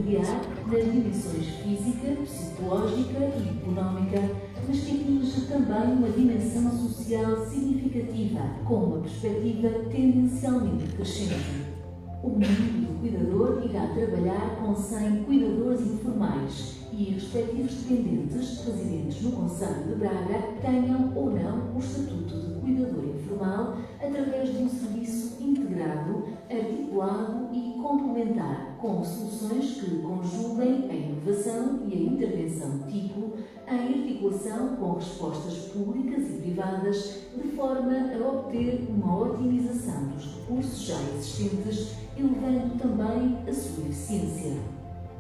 familiar nas dimensões física, psicológica e económica, mas que atinge também uma dimensão social significativa, com uma perspectiva tendencialmente crescente. O mundo do cuidador irá trabalhar com 100 cuidadores informais e respectivos dependentes residentes no concelho de Braga tenham ou não o estatuto de cuidador informal através de um serviço integrado, articulado e complementar, com soluções que conjuguem a inovação e a intervenção tipo em articulação com respostas públicas e privadas, de forma a obter uma otimização dos recursos já existentes, elevando também a sua eficiência.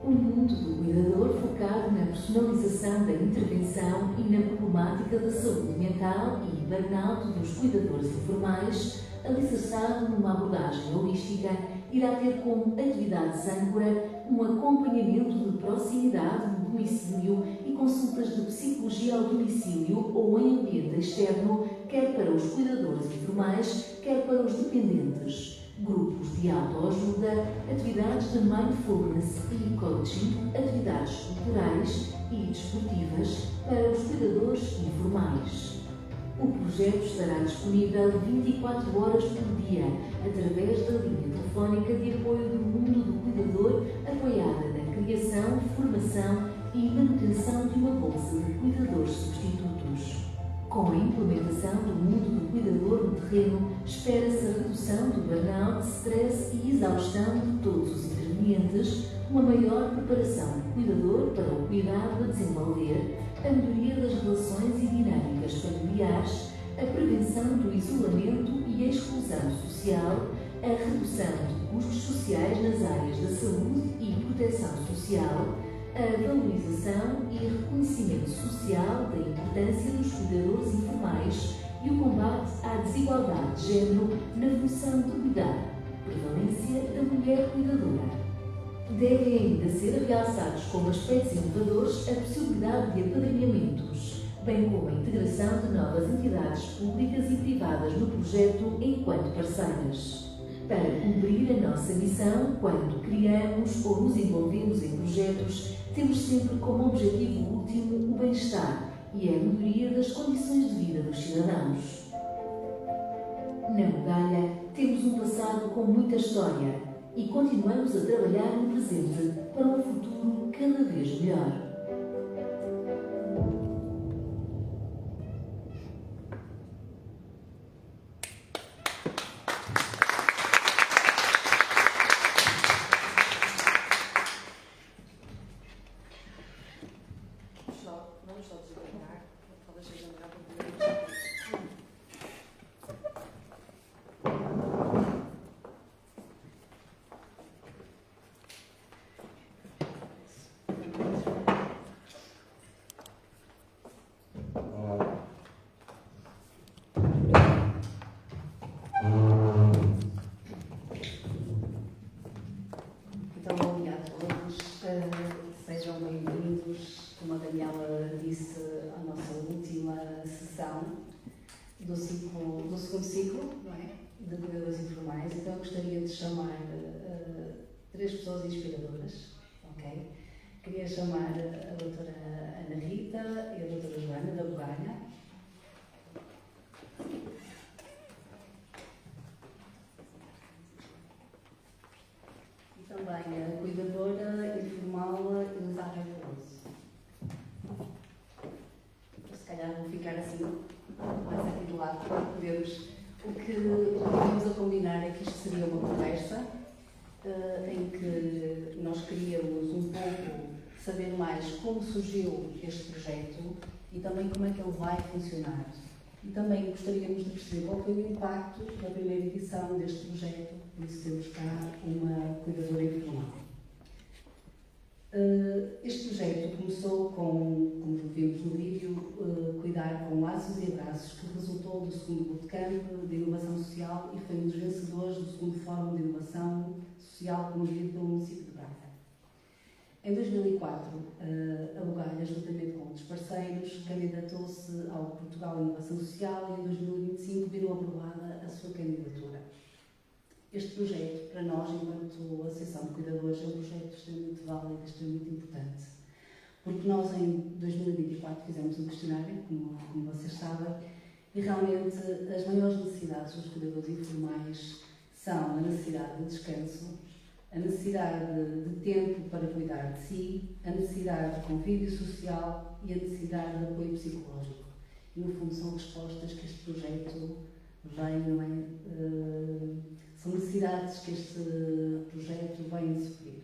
O mundo do cuidador focado na personalização da intervenção e na problemática da saúde mental e burnout dos cuidadores informais, alicerçado numa abordagem holística, irá ter como atividades âncora um acompanhamento de proximidade no domicílio e consultas de psicologia ao domicílio ou em ambiente externo, quer para os cuidadores informais, quer para os dependentes. Grupos de autoajuda, atividades de mindfulness e coaching, atividades culturais e desportivas para os cuidadores informais. O projeto estará disponível 24 horas por dia, através da linha telefónica de apoio do mundo do cuidador, apoiada na criação, formação e manutenção de uma bolsa de cuidadores substitutos. Com a implementação do mundo do cuidador no terreno, espera-se a redução do burnout, stress e exaustão de todos os intervenientes, uma maior preparação do cuidador para o cuidado a desenvolver, a melhoria das relações e dinâmicas familiares, a prevenção do isolamento e a exclusão social, a redução de custos sociais nas áreas da saúde e proteção social, a valorização e reconhecimento social da importância dos cuidadores informais e o combate à desigualdade de género na função de cuidar, prevalência da mulher cuidadora. Devem ainda ser realçados como aspectos inovadores a possibilidade de apadrinhamentos, bem como a integração de novas entidades públicas e privadas no projeto enquanto parceiras. Para cumprir a nossa missão, quando criamos ou nos envolvemos em projetos, temos sempre como objetivo último o bem-estar e a melhoria das condições de vida dos cidadãos. Na Bugalha, temos um passado com muita história e continuamos a trabalhar no presente para um futuro cada vez melhor. Sejam bem-vindos, como a Daniela disse, à nossa última sessão do segundo ciclo, não é? De cuidadores informais. Então eu gostaria de chamar três pessoas inspiradoras, ok? Queria chamar a doutora Ana Rita e a doutora Joana da Bugalha. E também a cuidadora informal Elizabeth Veloso. Se calhar vou ficar assim, mais aqui do lado, para podermos. O que vamos a combinar é que isto seria uma conversa em que nós queríamos um pouco saber mais como surgiu este projeto e também como é que ele vai funcionar. E também gostaríamos de perceber qual foi o impacto da primeira edição deste projeto, por isso temos cá uma cuidadora informal. Este projeto começou com, como vimos no vídeo, Cuidar com Laços e Abraços, que resultou do segundo bootcamp de inovação social e foi um dos vencedores do segundo Fórum de Inovação Social promovido pelo município de Braga. Em 2004, a Bugalha, juntamente com outros parceiros, candidatou-se ao Portugal Inovação Social e em 2025 virou aprovada a sua candidatura. este projeto, para nós, enquanto Associação de Cuidadores, é um projeto extremamente válido, extremamente importante. Porque nós, em 2024, fizemos um questionário, como vocês sabem, e realmente as maiores necessidades dos cuidadores informais são a necessidade de descanso, a necessidade de tempo para cuidar de si, a necessidade de convívio social e a necessidade de apoio psicológico. E, no fundo, são respostas que este projeto vem, não é? São necessidades que este projeto vem suprir.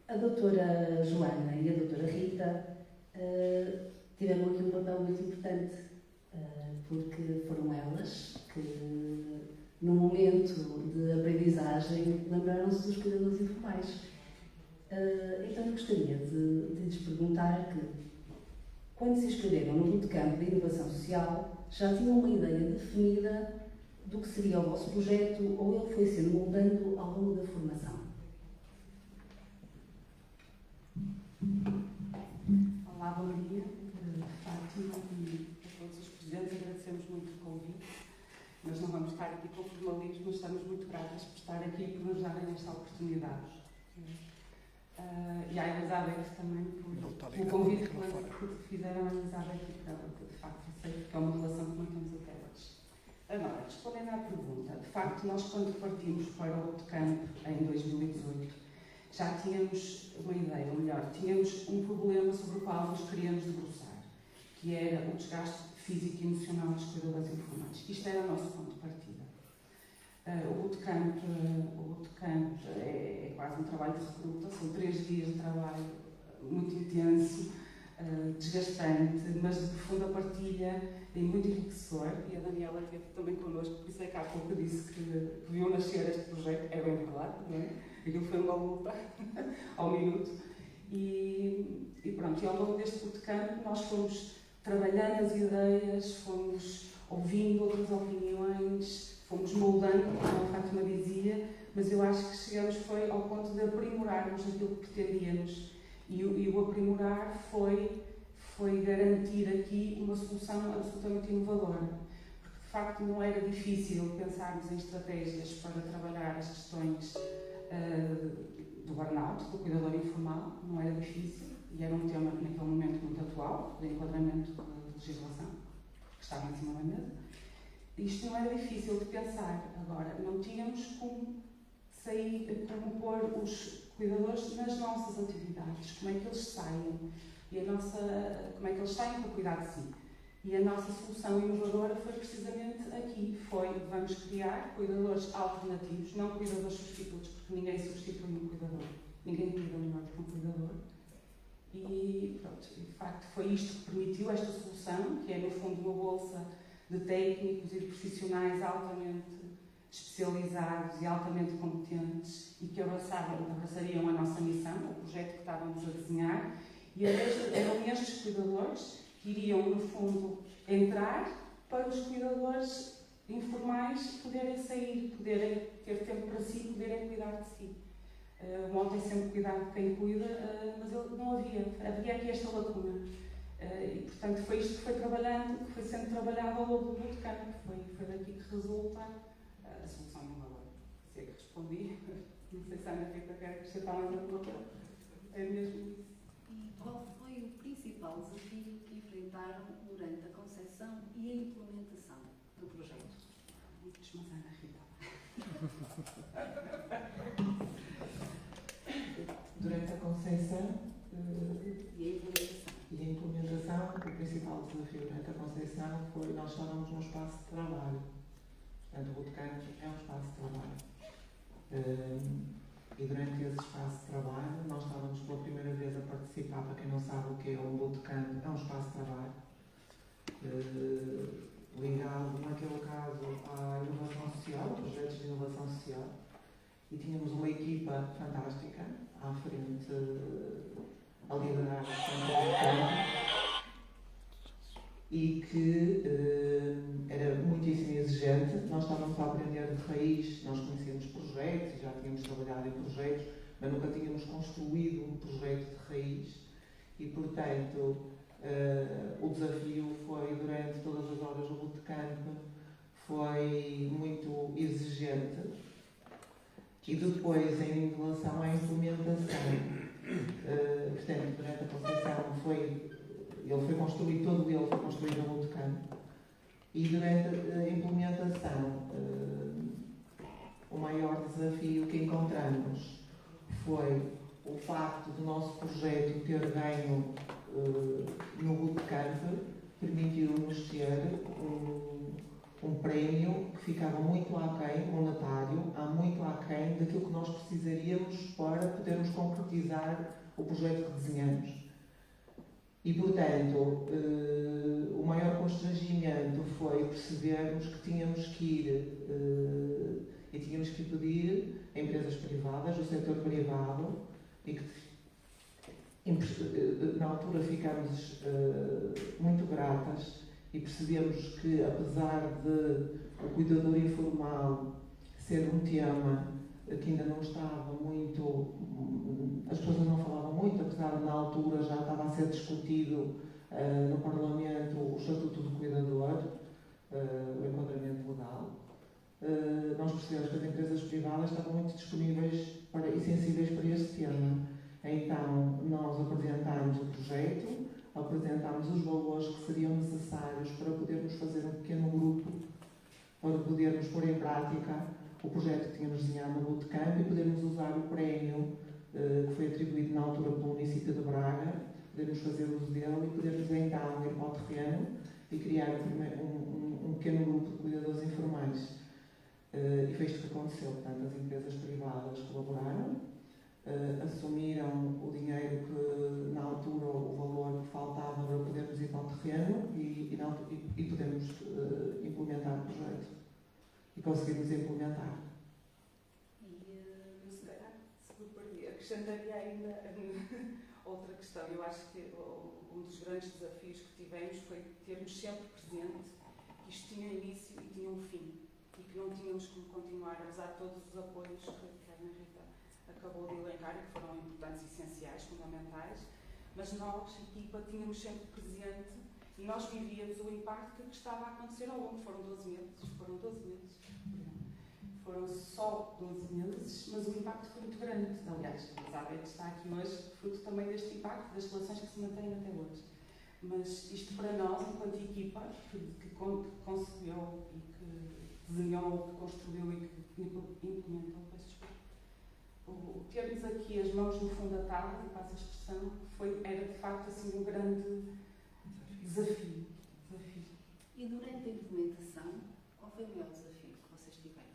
A doutora Joana e a doutora Rita tiveram aqui um papel muito importante, porque foram elas que, no momento de aprendizagem, lembraram-se dos cuidadores informais. Então, eu gostaria de lhes perguntar que, quando se inscreveram no Bootcamp de Inovação Social, já tinham uma ideia definida do que seria o vosso projeto ou ele foi sendo moldando ao longo da formação? Olá, bom dia. Fátima e a todos os presentes, agradecemos muito o convite. Nós não vamos estar aqui com formalismo, mas estamos muito gratas por estar aqui e por nos darem esta oportunidade. E à Elizabeth também por o convite que fizeram a Elizabeth e por ela, que de facto sei que é uma relação que mantemos até hoje. Agora, respondendo à pergunta, de facto nós quando partimos para o Bootcamp em 2018 já tínhamos uma ideia, ou melhor, tínhamos um problema sobre o qual nos queríamos debruçar, que era o desgaste físico e emocional dos cuidadores informais. Isto era o nosso ponto de partida. O bootcamp é quase um trabalho de recruta, são 3 dias de trabalho muito intenso, desgastante, mas de profunda partilha e muito enriquecedor. E a Daniela esteve também connosco, por isso é que há pouco disse que viu nascer este projeto, é bem verdade, não é? Aquilo foi uma luta ao minuto. E pronto, e ao longo deste bootcamp nós fomos trabalhando as ideias, fomos ouvindo outras opiniões, fomos moldando, como a Fátima dizia, mas eu acho que chegamos foi ao ponto de aprimorarmos aquilo que pretendíamos. E o aprimorar foi garantir aqui uma solução absolutamente inovadora. Porque, de facto, não era difícil pensarmos em estratégias para trabalhar as questões do burnout, do cuidador informal, não era difícil, e era um tema naquele momento muito atual, de enquadramento de legislação, que estava em cima da mesa. Isto não era difícil de pensar. Agora, não tínhamos como pôr os cuidadores nas nossas atividades, como é que eles saem, como é que eles saem para cuidar de si. E a nossa solução inovadora foi precisamente aqui, vamos criar cuidadores alternativos, não cuidadores substitutos, porque ninguém substitui um cuidador, ninguém cuida melhor que um cuidador. E pronto, de facto foi isto que permitiu esta solução, que é no fundo uma bolsa de técnicos e de profissionais altamente especializados e altamente competentes e que abraçariam a nossa missão, o projeto que estávamos a desenhar, e eram estes cuidadores que iriam, no fundo, entrar para os cuidadores informais poderem sair, poderem ter tempo para si, poderem cuidar de si. O mal tem sempre cuidado de quem cuida, mas não havia aqui esta lacuna. E, portanto, foi isto que foi sendo trabalhado ao longo do bootcamp. Foi daqui que resulta a solução inovadora. Se é que respondi, não sei se a Ana Rita quer acrescentar mais alguma coisa. É mesmo isso. E qual foi o principal desafio que enfrentaram durante a concepção e a implementação do projeto? Mas Ana Rita. Durante a concepção E a implementação. e a implementação, o principal desafio durante a concepção foi nós estávamos num espaço de trabalho. Portanto, o bootcamp é um espaço de trabalho. E durante esse espaço de trabalho, nós estávamos pela primeira vez a participar. Para quem não sabe o que é um bootcamp, é um espaço de trabalho ligado, naquele caso, à inovação social, projetos de inovação social. E tínhamos uma equipa fantástica à frente, a liderar o bootcamp, e que era muitíssimo exigente. Nós estávamos a aprender de raiz, nós conhecíamos projetos, já tínhamos trabalhado em projetos, mas nunca tínhamos construído um projeto de raiz e, portanto, o desafio foi, durante todas as horas do bootcamp, foi muito exigente e depois, em relação à implementação, portanto, durante a concessão ele foi construído, todo ele foi construído no bootcamp e durante a implementação o maior desafio que encontramos foi o facto do nosso projeto ter ganho no bootcamp, permitiu-nos ter um prémio que ficava muito aquém, monetário, muito aquém daquilo que nós precisaríamos para podermos concretizar o projeto que desenhamos. E, portanto, o maior constrangimento foi percebermos que tínhamos que ir e tínhamos que pedir a empresas privadas, do setor privado, e que na altura ficámos muito gratas e percebemos que, apesar de o cuidador informal ser um tema que ainda não estava muito, as pessoas não falavam muito, apesar de na altura já estava a ser discutido no Parlamento o Estatuto do Cuidador, o enquadramento legal. Nós percebemos que as empresas privadas estavam muito disponíveis e sensíveis para este tema. Então, nós apresentámos o projeto, apresentámos os valores que seriam necessários para podermos fazer um pequeno grupo, para podermos pôr em prática o projeto que tínhamos desenhado no bootcamp e podermos usar o prémio que foi atribuído na altura pelo município de Braga, podermos fazer uso dele e podermos então ir para o terreno e criar um pequeno grupo de cuidadores informais. E foi isto que aconteceu. Portanto, as empresas privadas colaboraram, assumiram o dinheiro que, na altura, o valor que faltava para podermos ir para o terreno e podermos implementar o projeto. E conseguimos implementar. E, se calhar, se me perdi, acrescentaria ainda outra questão. Eu acho que um dos grandes desafios que tivemos foi termos sempre presente que isto tinha início e tinha um fim. E que não tínhamos como continuar, apesar de todos os apoios que a Ana Rita acabou de elencar e que foram importantes, essenciais, fundamentais, mas nós, equipa, tínhamos sempre presente e nós vivíamos o impacto que estava a acontecer ao longo. Foram 12 meses. Foram só 12 meses, mas o impacto foi muito grande. Aliás, a Elizabeth está aqui hoje fruto também deste impacto, das relações que se mantêm até hoje. Mas isto para nós, enquanto equipa, que concebeu e que desenhou, que construiu e que implementou, o termos aqui as mãos no fundo da tábua, e passo a expressão, era de facto assim um grande desafio. E durante a implementação, qual foi o maior desafio que vocês tiveram?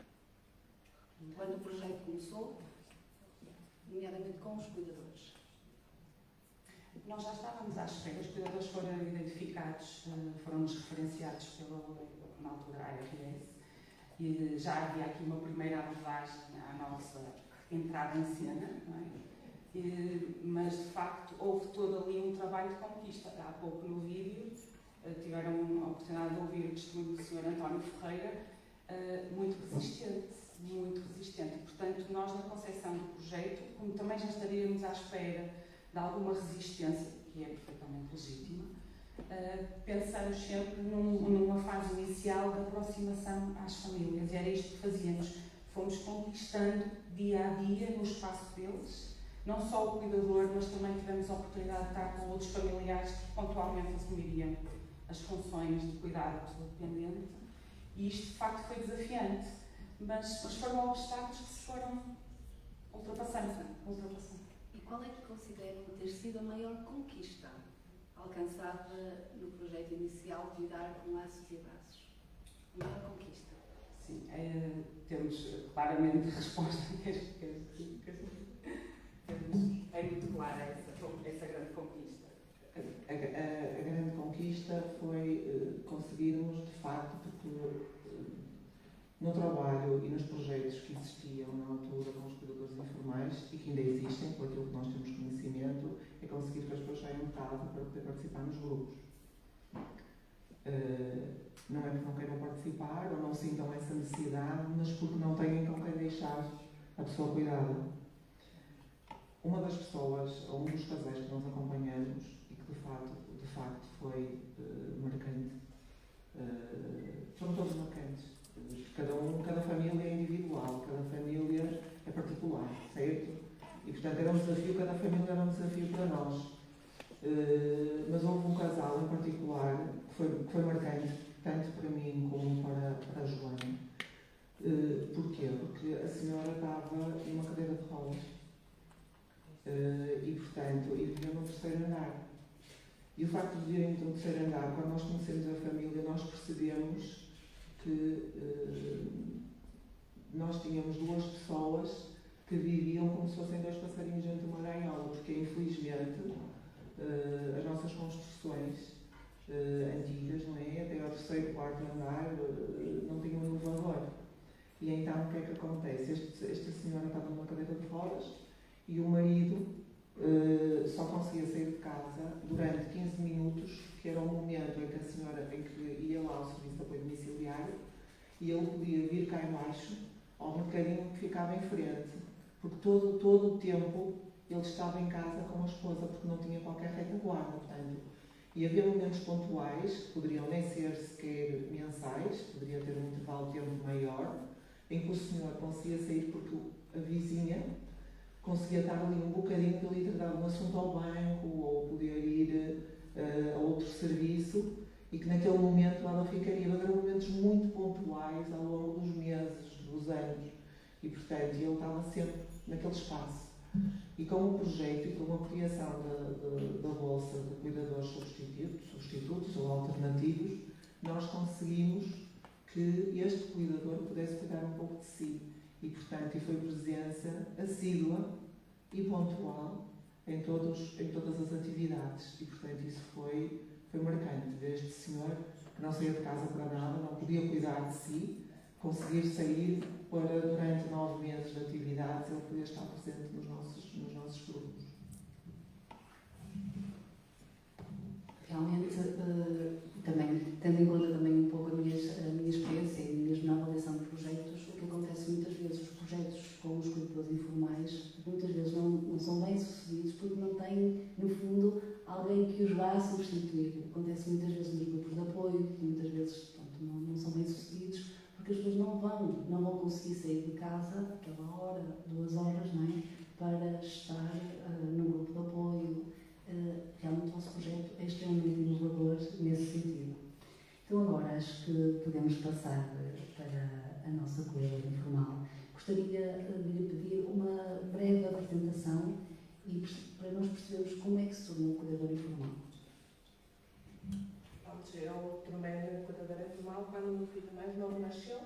Quando o projeto começou, nomeadamente com os cuidadores? Nós já estávamos à espera, os cuidadores foram identificados, foram-nos referenciados na altura, ARS, e já havia aqui uma primeira abordagem à nossa entrada em cena, não é? Mas de facto houve todo ali um trabalho de conquista. Há pouco no vídeo tiveram a oportunidade de ouvir o testemunho do Sr. António Ferreira, muito resistente. Portanto, nós na concepção do projeto, como também já estaríamos à espera de alguma resistência, que é perfeitamente legítima, pensamos sempre numa fase inicial de aproximação às famílias. E era isto que fazíamos. Fomos conquistando dia a dia no espaço deles, não só o cuidador, mas também tivemos a oportunidade de estar com outros familiares que pontualmente assumiriam as funções de cuidar da pessoa dependente. E isto de facto foi desafiante, mas foram obstáculos que se foram ultrapassando. E qual é que consideram ter sido a maior conquista alcançada no projeto inicial de Cuidar com Laços e Abraços? A maior conquista? Sim, temos claramente resposta é muito clara essa grande conquista. A grande conquista foi conseguirmos, de facto, porque no trabalho e nos projetos que existiam na altura com os cuidadores informais e que ainda existem, por aquilo que nós temos conhecimento, é conseguir que as pessoas saiam de casa para poder participar nos grupos. Não é porque não queiram participar ou não sintam essa necessidade, mas porque não têm com quem deixar a pessoa cuidada. Uma das pessoas, ou um dos casais que nós acompanhamos e que de facto foi marcante, foram todos marcantes. Cada família é individual, cada família é particular, certo? E portanto era um desafio, cada família era um desafio para nós. Mas houve um casal em particular que foi marcante, tanto para mim como para a Joana. Porquê? Porque a senhora estava numa cadeira de rodas e portanto vivia no terceiro andar. E o facto de viverem no terceiro andar, quando nós conhecemos a família, nós percebemos que nós tínhamos duas pessoas que viviam como se fossem dois passarinhos dentro de uma gaiola, porque infelizmente as nossas construções antigas, não é? Até ao terceiro, quarto andar, não tinham elevador. E então o que é que acontece? Esta senhora estava numa cadeira de rodas e o marido só conseguia sair de casa durante 15 minutos, que era o momento em que a senhora ia lá ao serviço de apoio domiciliário e ele podia vir cá embaixo ao mercadinho que ficava em frente, porque todo o tempo ele estava em casa com a esposa, porque não tinha qualquer retaguarda, portanto. E havia momentos pontuais, que poderiam nem ser sequer mensais, poderia ter um intervalo de tempo maior, em que o senhor conseguia sair porque a vizinha conseguia estar ali um bocadinho para lhe tratar um assunto ao banco ou podia ir a outro serviço e que naquele momento ela ficaria. Mas eram momentos muito pontuais ao longo dos meses, dos anos e portanto ele estava sempre naquele espaço. E com o projeto e com a criação da Bolsa de Cuidadores Substitutos ou Alternativos, nós conseguimos que este cuidador pudesse cuidar um pouco de si. E, portanto, foi presença assídua e pontual em todas as atividades. E, portanto, isso foi marcante. Ver este senhor que não saía de casa para nada, não podia cuidar de si, conseguir sair para, durante 9 meses de atividades, ele podia estar presente nos nossos grupos. Realmente, também, tendo em conta também um pouco a minha experiência e mesmo na avaliação de projetos, o que acontece muitas vezes, os projetos com os cuidadores informais, muitas vezes não são bem sucedidos porque não têm, no fundo, alguém que os vá substituir. Acontece muitas vezes nos grupos de apoio, que muitas vezes não são bem sucedidos porque as pessoas não vão conseguir sair de casa aquela hora, 2 horas, não é? Para estar no grupo de apoio. Realmente o nosso projeto é extremamente inovador nesse sentido. Então agora acho que podemos passar para a nossa cuidadora informal. Gostaria de lhe pedir uma breve apresentação e para nós percebermos como é que se tornou cuidadora informal. Eu tornei-me cuidadora informal quando o meu filho mais novo nasceu.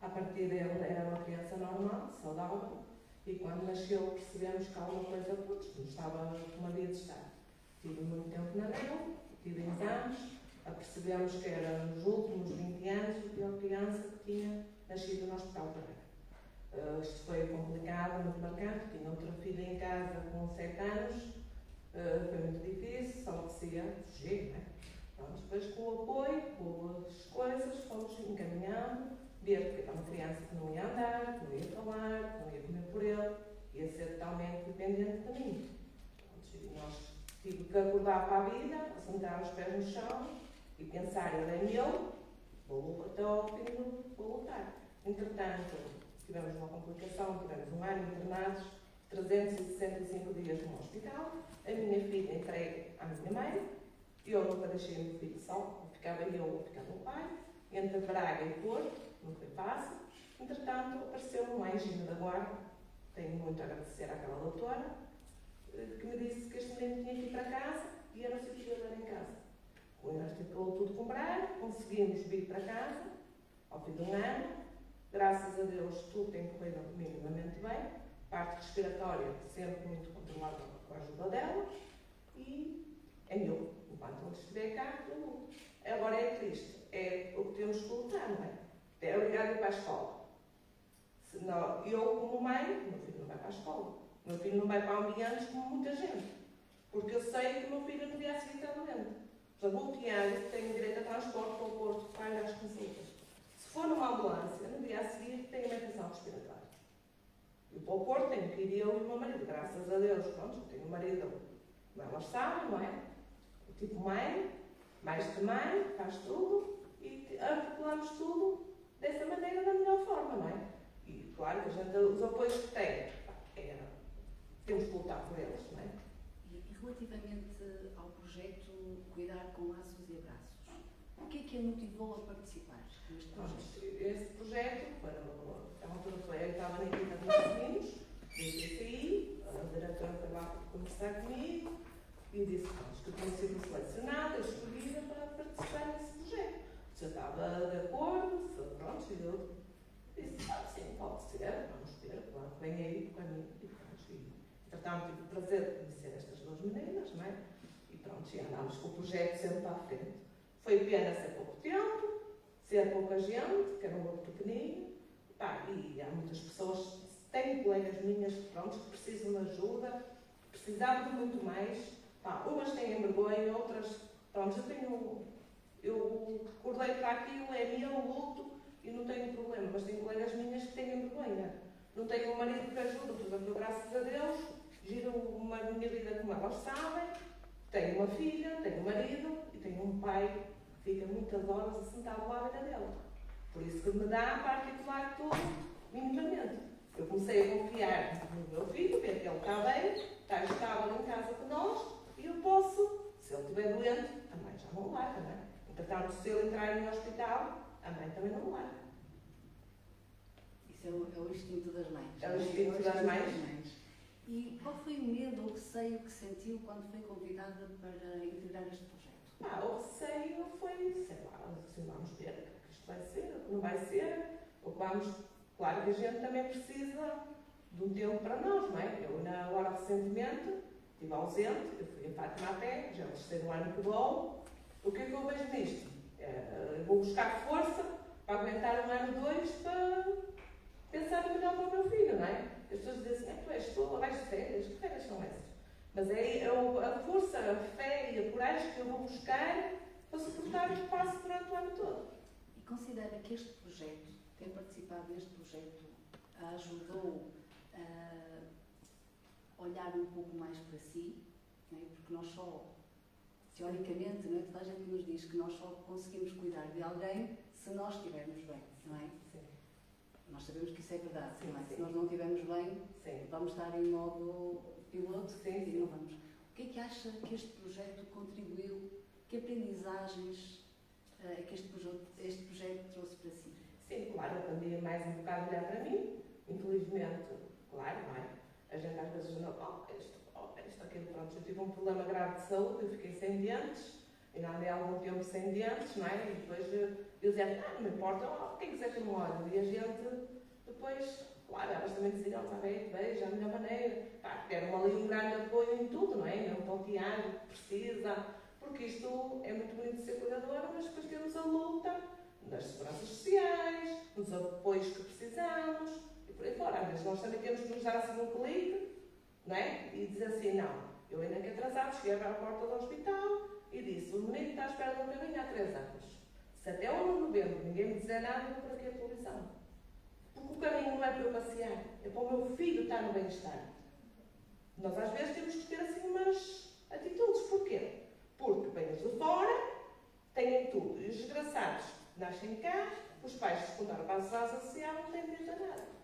A partir dele era uma criança normal, saudável, e quando nasceu percebemos que alguma coisa não estava como havia de estar. Tive muito tempo na NEL, tive exames, percebemos que era nos últimos 20 anos a pior criança que tinha nascido no Hospital Pereira. Isto foi complicado, muito marcante, tinha outra filha em casa com 7 anos, foi muito difícil, só conseguia fugir, não é? Pronto, depois com o apoio, com as coisas, fomos encaminhando, ver que era uma criança que não ia andar, que não ia falar, que não ia comer por ele, ia ser totalmente dependente de mim. Pronto, e nós tive que acordar para a vida, assentar os pés no chão e pensar, ele é meu, vou até ao fim, vou lutar. Entretanto, tivemos uma complicação, tivemos 1 ano internados, 365 dias no hospital, a minha filha entregue à minha mãe, eu nunca deixei o meu filho só, ficava eu ou ficava o pai, entre Braga e Porto, não foi fácil. Entretanto, apareceu um anjinho da guarda, tenho muito a agradecer àquela doutora, que me disse que este menino tinha que ir para casa e eu não sei o que ia dar em casa. O Inês ficou tudo comprado, conseguimos vir para casa, ao fim de 1 ano. Graças a Deus, tudo tem corrido minimamente bem. Parte respiratória sempre muito controlada com a ajuda dela. E é meu. Enquanto ele estiver cá, eu luto. Agora é triste. É o que temos que lutar, não é? É obrigado a ir para a escola. Senão, eu, como mãe, meu filho não vai para a escola. Meu filho não vai para ambientes como muita gente. Porque eu sei que o meu filho no dia a seguir está doente. Portanto, o Tiago tem direito a transporte para o Porto para ir às consultas. Se for numa ambulância, no dia a seguir tem uma infecção respiratória. E para o Porto tenho que ir eu e o meu marido. Graças a Deus, pronto, eu tenho um marido, elas sabem, não é? Tipo mãe, mais que mãe, faz tudo e articulamos tudo dessa maneira, da melhor forma, não é? E claro que a gente, os apoios que tem, temos que lutar por eles, não é? E relativamente ao projeto Cuidar com Laços e Abraços, o que a motivou a participar neste projeto? Esse projeto, a altura eu estava na equipa dos meninos, do ICCI, a diretora foi lá conversar comigo e disse que eu tinha sido selecionada, escolhida para participar nesse projeto. Se eu estava de acordo, pronto, eu disse, sim, pode ser, vamos ver, claro, vem aí para mim. E pronto, portanto, tive o prazer de conhecer estas duas meninas, não é? E pronto, e andámos com o projeto sempre para a frente. Foi pena ser pouco tempo, ser pouca gente, que era um grupo pequenino, e há muitas pessoas, tenho colegas minhas pronto, que precisam de ajuda, precisavam de muito mais, umas têm vergonha, outras, pronto, eu acordei para aquilo, é meu, luto e não tenho problema, mas tenho colegas minhas que têm vergonha. Não tenho um marido que ajuda, por exemplo, graças a Deus, giro uma minha vida como elas sabem, tenho uma filha, tenho um marido e tenho um pai que fica muitas horas sentado lá à beira dele. Por isso que me dá para articular tudo minimamente. Eu comecei a confiar no meu filho, ver que ele está bem, está estável em casa com nós e eu posso, se ele estiver doente, a mãe já não larga, não é? Entretanto, se ele entrar no hospital, a mãe também não larga. Isso é o instinto das mães. É o instinto das mães. E qual foi o medo ou o receio que sentiu quando foi convidada para integrar este projeto? O receio foi, sei lá, assim, vamos ver o que isto vai ser, o que não vai ser, o que vamos. Claro que a gente também precisa de um tempo para nós, não é? Eu, agora recentemente, estive ausente, eu fui a Fátima até, já é o terceiro ano que vou. O que é que eu vejo nisto? Eu vou buscar força para aguentar um ano, dois, para pensar melhor para o meu filho, não é? As pessoas dizem assim, tu és tola, vais de férias, que férias são essas? Mas é a força, a fé e a coragem que eu vou buscar para suportar o que passo durante o ano todo. E considera que este projeto, ter participado neste projeto, a ajudou a olhar um pouco mais para si, não é? Porque nós só, teoricamente, não é? Toda a gente nos diz que nós só conseguimos cuidar de alguém se nós estivermos bem, não é? Sim. Nós sabemos que isso é verdade, Sim, não é? sim. Se nós não estivermos bem, Sim. vamos estar em modo piloto Sim, e sim. não vamos. O que é que acha que este projeto contribuiu? Que aprendizagens que este projeto trouxe para si? Sim, claro, a pandemia mais um bocado olhar para mim, infelizmente, claro, não é? A gente às vezes não, isto, aquilo, pronto, eu tive um problema grave de saúde, eu fiquei sem dentes, ainda andei há algum tempo sem dentes, não é? E depois eu dizia, não me importa, quem quiser ter um óleo. E a gente, depois, claro, elas também diziam, está bem, veja, a melhor maneira, deram ali um grande apoio em tudo, não é? Mesmo para o Tiago, que precisa, porque isto é muito bonito ser cuidadora, mas depois temos a luta nas seguranças sociais, nos apoios que precisamos, e por aí fora. Às vezes nós também temos que nos dar assim um clique, não é? E dizer assim, não, eu ainda que atrasado, cheguei à porta do hospital e disse, o menino está à espera do caminho há 3 anos. Se até 1 de novembro ninguém me dizer nada, eu vou por aqui a televisão. Porque o caminho não é para eu passear, é para o meu filho estar no bem-estar. Nós às vezes temos que ter assim umas atitudes. Porquê? Porque vêm de fora, têm tudo. E os desgraçados nascem cá, os pais descontaram para a base social, não têm direito a nada.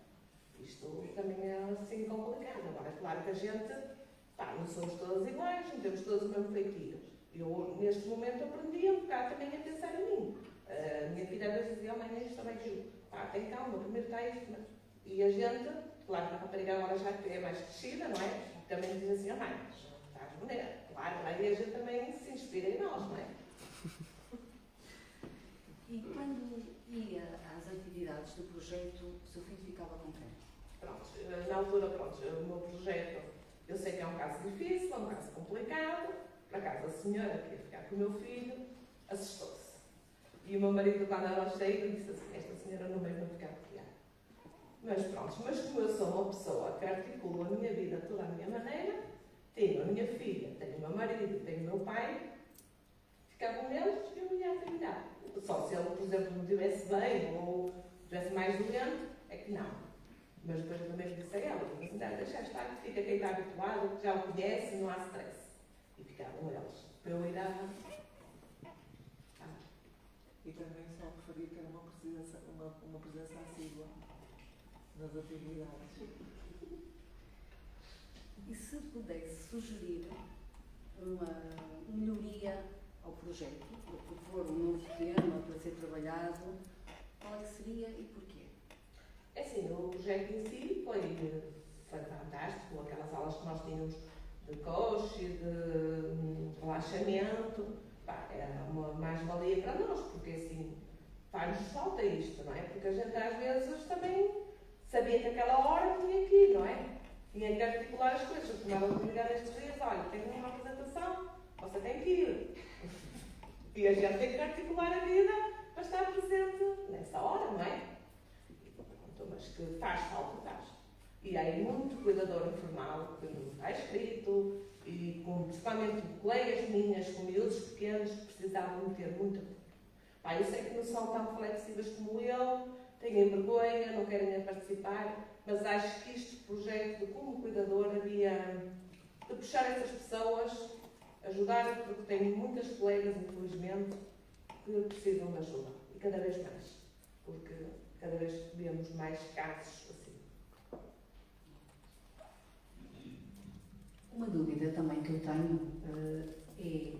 Isto também é assim complicado. Agora, é claro que a gente, não somos todas iguais, não temos todas o mesmo feitio. Eu, neste momento, aprendi um bocado também a pensar em mim. A minha filha às vezes dizia, mãe, isto também aquilo. Tem calma, primeiro está isto. E a gente, claro que a rapariga agora já é mais crescida, não é? Também diz assim, mãe, estás bonita. Claro, aí a gente também se inspira em nós, não é? E quando ia às atividades do projeto, o seu filho ficava com quem? Pronto, na altura, o meu projeto, eu sei que é um caso difícil, é um caso complicado. Por acaso, a senhora que ia ficar com o meu filho assustou-se. E o meu marido, quando ela chega, disse assim, esta senhora não veio ficar comigo. Mas pronto, mas como eu sou uma pessoa que articula a minha vida de toda a minha maneira, tenho a minha filha, tenho o meu marido, tenho o meu pai, ficar com eles e eu ia trabalhar. Só se ele, por exemplo, não estivesse bem ou estivesse mais doente, é que não. Mas depois eu também disse a ela, deixa estar, fica quem está habituado, que já o conhece, não há stress. E ficar com eles. Para eu ir a... E também só referir que era uma uma presença assídua nas atividades. E se pudesse sugerir uma melhoria ao projeto, ou propor um novo tema para ser trabalhado, qual é que seria e porquê? É assim, o projeto em si foi fantástico, aquelas aulas que nós tínhamos de coach, de relaxamento, pá, era uma mais-valia para nós, porque assim, faz-nos falta isto, não é? Porque a gente às vezes também sabia que aquela hora tinha que ir, não é? Tinha que articular as coisas. Eu tomava de ligar estes dias, olha, tenho uma apresentação, você tem que ir. E a gente tem que articular a vida para estar presente nessa hora, não é? Mas que faz falta, faz. E há muito cuidador informal que não está escrito, e principalmente colegas minhas com miúdos pequenos que precisavam de ter muita. Pá, eu sei que não são tão flexíveis como eu, têm vergonha, não querem participar, mas acho que este projeto de como cuidador havia de puxar essas pessoas, ajudar, porque tenho muitas colegas, infelizmente, que precisam de ajuda, e cada vez mais, porque cada vez vemos mais casos assim. Uma dúvida também que eu tenho é: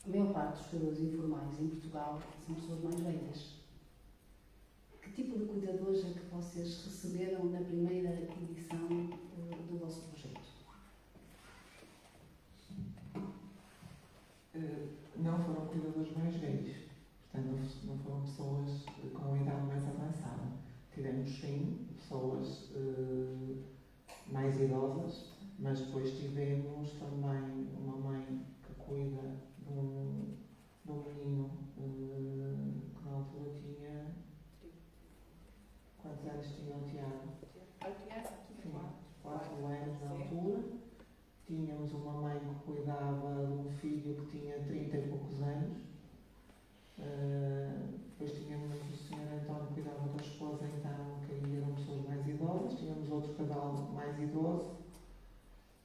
a maior parte dos cuidadores informais em Portugal são pessoas mais velhas. Que tipo de cuidadores é que vocês receberam na primeira edição do vosso projeto? Não foram cuidadores mais velhos, portanto não foram pessoas com uma idade mais avançada. Tivemos sim pessoas mais idosas, mas depois tivemos também uma mãe que cuida de um menino que na altura tinha... Quantos anos tinha o Tiago? Sim, 4 anos na altura. Tínhamos uma mãe que cuidava de um filho que tinha 30 e poucos anos. Depois tínhamos o Sr. António que cuidava da esposa, então, que aí eram pessoas mais idosas. Tínhamos outro casal mais idoso.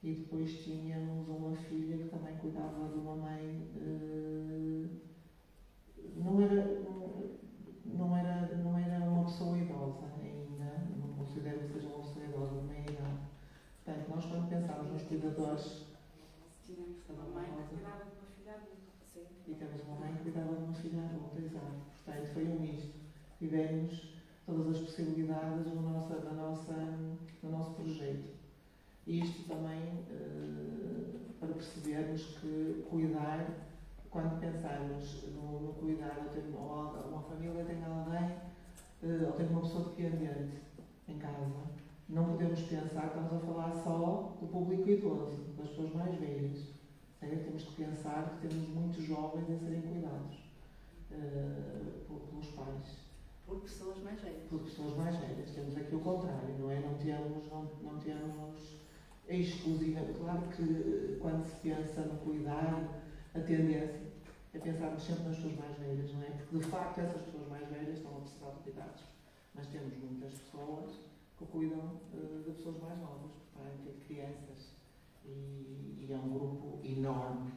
E depois tínhamos uma filha que também cuidava de uma mãe. Não era uma pessoa idosa ainda. Não considero que seja uma pessoa idosa de meia idade. Portanto, nós quando pensamos nos cuidadores... Tínhamos uma mãe que cuidava de uma filha adulta. E temos uma mãe que cuidava de uma filha adulta, exato. Portanto, foi um misto. Tivemos todas as possibilidades no nosso projeto. E isto também para percebermos que cuidar, quando pensamos no cuidar, ou uma família tem alguém, ou tem uma pessoa dependente em casa, não podemos pensar que estamos a falar só do público idoso, das pessoas mais velhas. Temos que pensar que temos muitos jovens a serem cuidados pelos pais. Por pessoas mais velhas. Por pessoas mais velhas. Temos aqui o contrário, não é? Não temos exclusivamente. Claro que quando se pensa no cuidar, a tendência é pensarmos sempre nas pessoas mais velhas, não é? Porque de facto essas pessoas mais velhas estão a precisar de cuidados. Mas temos muitas pessoas que cuidam de pessoas mais novas, portanto, de crianças. E é um grupo enorme,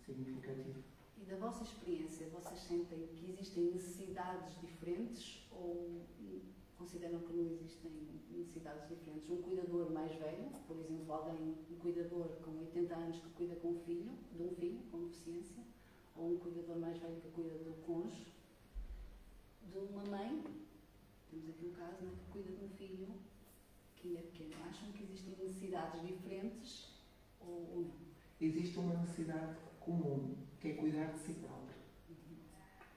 significativo. E da vossa experiência, vocês sentem que existem necessidades diferentes ou consideram que não existem necessidades diferentes? Um cuidador mais velho, por exemplo, um cuidador com 80 anos que cuida de um filho com deficiência, ou um cuidador mais velho que cuida do cônjuge, de uma mãe, temos aqui um caso, né, que cuida de um filho que ainda é pequeno. Acham que existem necessidades diferentes ou não? Existe uma necessidade comum, que é cuidar de si próprio.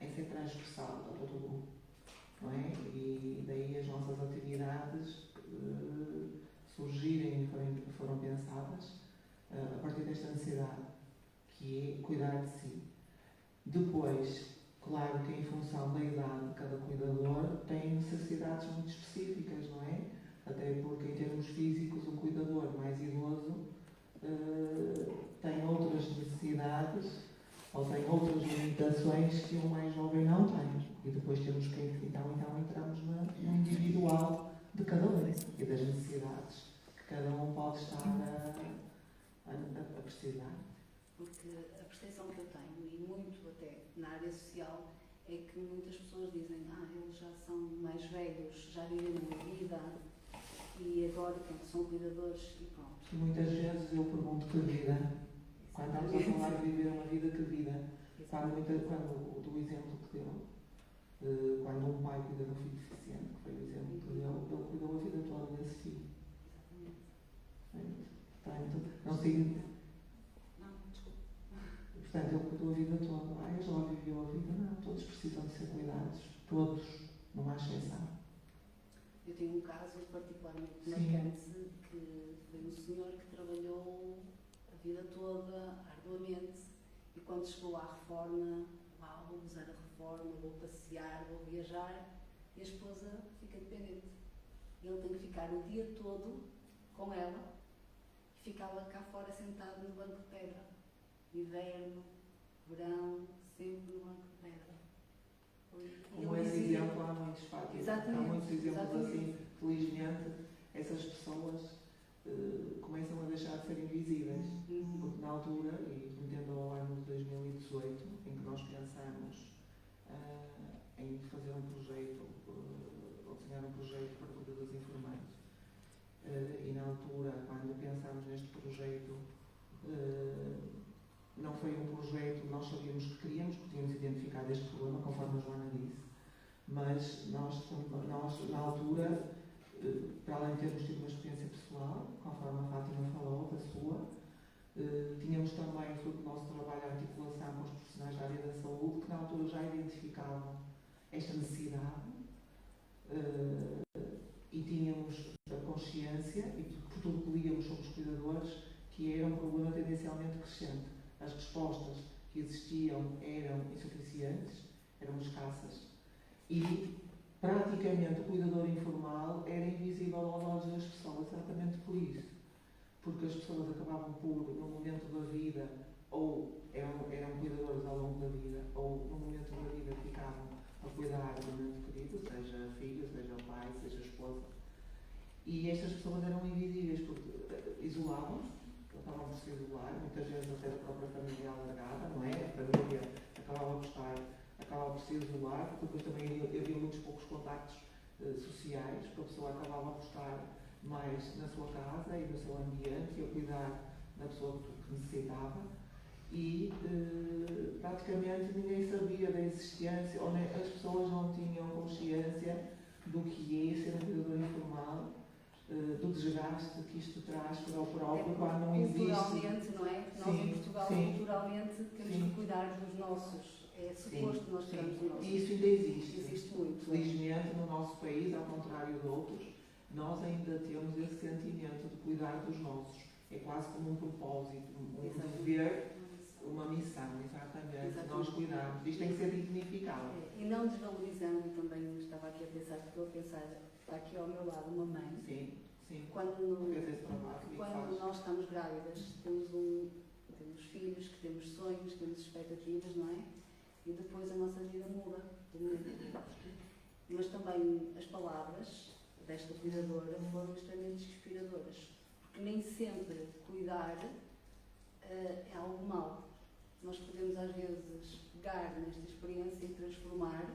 Essa é transversal a todo o grupo, não é? E daí as nossas atividades surgirem e foram pensadas a partir desta necessidade, que é cuidar de si. Depois, claro que em função da idade de cada cuidador tem necessidades muito específicas, não é? Até porque em termos físicos o cuidador mais idoso tem outras necessidades ou tem outras limitações que o mais jovem não tem. E depois temos que, então entramos no individual de cada um e das necessidades que cada um pode estar a precisar. Porque a percepção que eu tenho, e muito até na área social, é que muitas pessoas dizem, eles já são mais velhos, já viveram uma vida e agora pronto, são cuidadores e pronto. E muitas vezes eu pergunto que vida, quando estamos a falar de viver uma vida, que vida? Quando do exemplo que deu, quando um pai cuida de um filho deficiente, que foi o exemplo que deu, ele cuidou a vida toda desse filho. Portanto, não sei. Portanto, ele cuidou a vida toda. Ele já viveu a vida. Não, todos precisam de ser cuidados. Todos, não há exceção. Eu tenho um caso particularmente marcante, que foi um senhor que trabalhou a vida toda, arduamente, e quando chegou à reforma, vou usar a reforma, vou passear, vou viajar, e a esposa fica dependente. Ele tem que ficar o dia todo com ela, e ficava cá fora sentado no banco de pedra. Inverno, verão, sempre no banco de pedra. Como esse exemplo, há muitos fatos. Há muitos exemplos assim, felizmente, essas pessoas começam a deixar de ser invisíveis. Porque na altura, e remetendo ao ano de 2018, em que nós pensamos em fazer um projeto, ou desenhar um projeto para cuidadores informais, e na altura, quando pensámos neste projeto, não foi um projeto, nós sabíamos que queríamos, porque tínhamos identificado este problema, conforme a Joana disse, mas nós na altura, para além de termos tido uma experiência pessoal, conforme a Fátima falou, da sua, tínhamos também, fruto do nosso trabalho, a articulação com os profissionais da área da saúde, que na altura já identificavam esta necessidade, e tínhamos a consciência, e por tudo que líamos sobre os cuidadores, que era um problema tendencialmente crescente. As respostas que existiam eram insuficientes, eram escassas, e praticamente o cuidador informal era invisível aos olhos das pessoas, exatamente por isso. Porque as pessoas acabavam por, no momento da vida, ou eram cuidadores ao longo da vida, ou no momento da vida ficavam a cuidar do momento querido, seja filho, seja pai, seja esposa. E estas pessoas eram invisíveis, porque isolavam-se, acabavam por se isolar, muitas vezes até da própria família alargada, não é? A família acabava por se isolar, porque depois também havia muitos poucos contactos sociais, porque a pessoa acabava por estar mais na sua casa e no seu ambiente e a cuidar da pessoa que necessitava, e praticamente ninguém sabia da existência, ou as pessoas não tinham consciência do que é ser um cuidador informal, do desgaste que isto traz para o próprio quando não existe. Culturalmente, não é? Nós em Portugal, culturalmente, temos que cuidar dos nossos. É suposto que nós tiramos os nossos. E isso ainda existe. Existe muito. Felizmente, no nosso país, ao contrário de outros, nós ainda temos esse sentimento de cuidar dos nossos. É quase como um propósito, um dever, uma missão, exatamente. Nós cuidarmos. Isto tem que ser dignificado. E não desvalorizando, também estava aqui a pensar, está aqui ao meu lado uma mãe. Sim. Quando nós estamos grávidas, temos filhos, que temos sonhos, temos expectativas, não é? E depois a nossa vida muda. Mas também as palavras desta cuidadora foram extremamente inspiradoras. Porque nem sempre cuidar é algo mau. Nós podemos às vezes pegar nesta experiência e transformar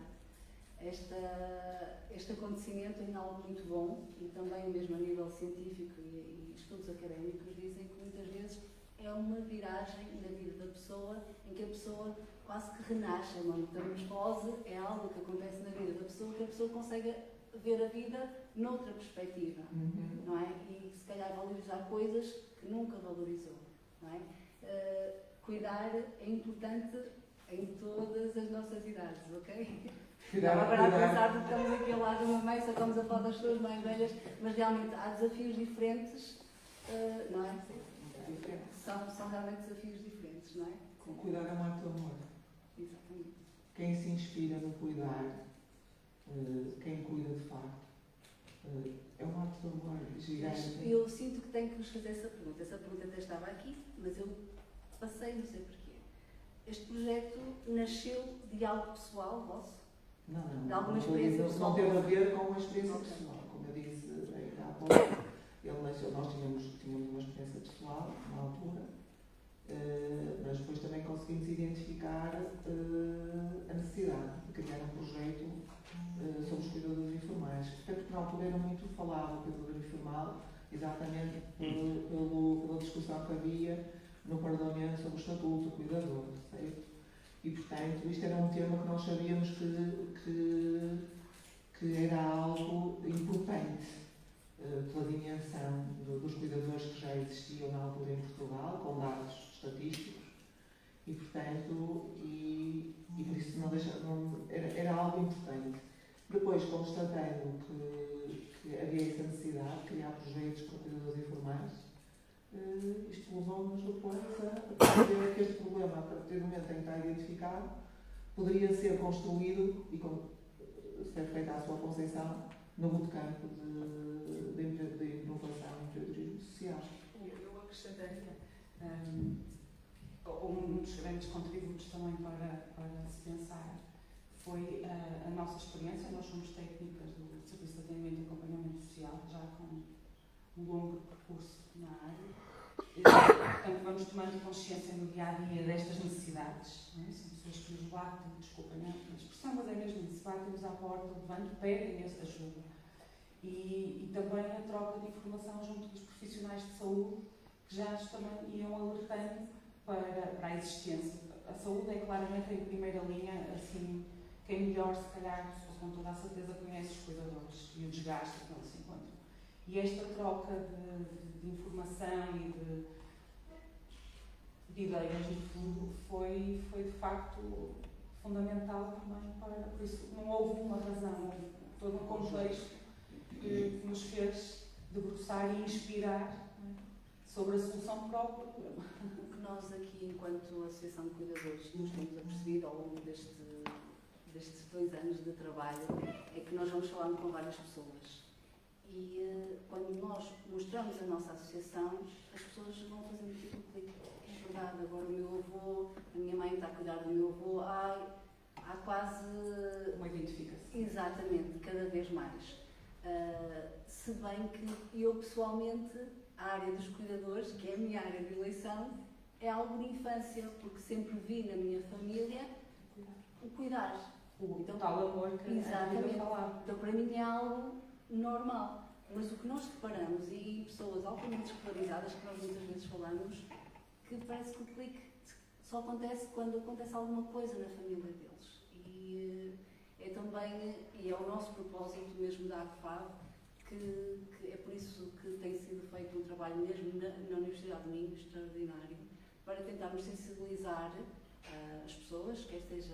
este acontecimento em algo muito bom, e também mesmo a nível científico e estudos académicos dizem que muitas vezes é uma viragem na vida da pessoa, em que a pessoa quase que renasce. Uma metamorfose é algo que acontece na vida da pessoa, que a pessoa consegue ver a vida noutra perspectiva, não é? E se calhar valorizar coisas que nunca valorizou, não é? Cuidar é importante em todas as nossas idades, ok? Agora a pensar que estamos aqui ao lado de uma mãe, só estamos a falar das pessoas mais velhas, mas realmente há desafios diferentes, não é? São realmente desafios diferentes, não é? Com cuidar é um ato de amor. Exatamente. Quem se inspira no cuidar, quem cuida de facto, é um ato de amor gigante. Eu sinto que tenho que vos fazer essa pergunta. Essa pergunta até estava aqui, mas eu passei, não sei porquê. Este projeto nasceu de algo pessoal vosso? Não. De alguma experiência pessoal? Não teve a ver com uma experiência pessoal. Como eu disse há pouco, nós tínhamos uma experiência pessoal na altura, mas depois também conseguimos identificar a necessidade de criar um projeto sobre os cuidadores informais. Até porque na altura era muito falado o cuidador informal, exatamente pela discussão que havia no Parlamento sobre o Estatuto do Cuidador, certo? E, portanto, isto era um tema que nós sabíamos que era algo importante pela dimensão dos cuidadores que já existiam na altura em Portugal, com dados estatísticos, e, portanto, e por isso era algo importante. Depois, constatando que havia essa necessidade de criar projetos para cuidadores informais, isto levou-nos depois a perceber que este problema, a partir do momento em que está identificado, poderia ser construído e ser feita a sua conceição no bootcamp de inovação e empreendedorismo social. Eu acrescentaria um dos grandes contributos também para se pensar foi a nossa experiência. Nós somos técnicas do Serviço de Atendimento e Acompanhamento Social, já com um longo percurso na área. Portanto, vamos tomando consciência no dia-a-dia destas necessidades. Não é? São pessoas que nos batem, desculpem a expressão, mas é mesmo isso, batem-nos à porta, levantam, pedem essa ajuda. E também a troca de informação junto dos profissionais de saúde, que já nos também iam alertando para a existência. A saúde é claramente em primeira linha, assim, quem melhor, se calhar, com toda a certeza, conhece os cuidadores e o desgaste que eles se encontram. E esta troca de informação e de ideias, no fundo, foi de facto fundamental também para. Por isso, não houve uma razão, houve todo um contexto que nos fez debruçar e inspirar, né, sobre a solução para o problema. O que nós aqui, enquanto Associação de Cuidadores, nos temos apercebido ao longo destes 2 anos de trabalho é que nós vamos falando com várias pessoas. E quando nós mostramos a nossa associação, as pessoas vão fazendo tipo um clique. É verdade, agora o meu avô, a minha mãe está a cuidar do meu avô, há quase Uma identificação. Exatamente, cada vez mais. Se bem que eu pessoalmente, a área dos cuidadores, que é a minha área de eleição, é algo de infância, porque sempre vi na minha família o cuidar. Então, tal amor que exatamente. A falar. Então, para mim é algo normal. Mas o que nós reparamos, e pessoas altamente escolarizadas, que nós muitas vezes falamos, que parece que o clique só acontece quando acontece alguma coisa na família deles. E é também, e é o nosso propósito mesmo da ACFAV, que é por isso que tem sido feito um trabalho mesmo na Universidade de Minho, extraordinário, para tentarmos sensibilizar as pessoas, quer seja,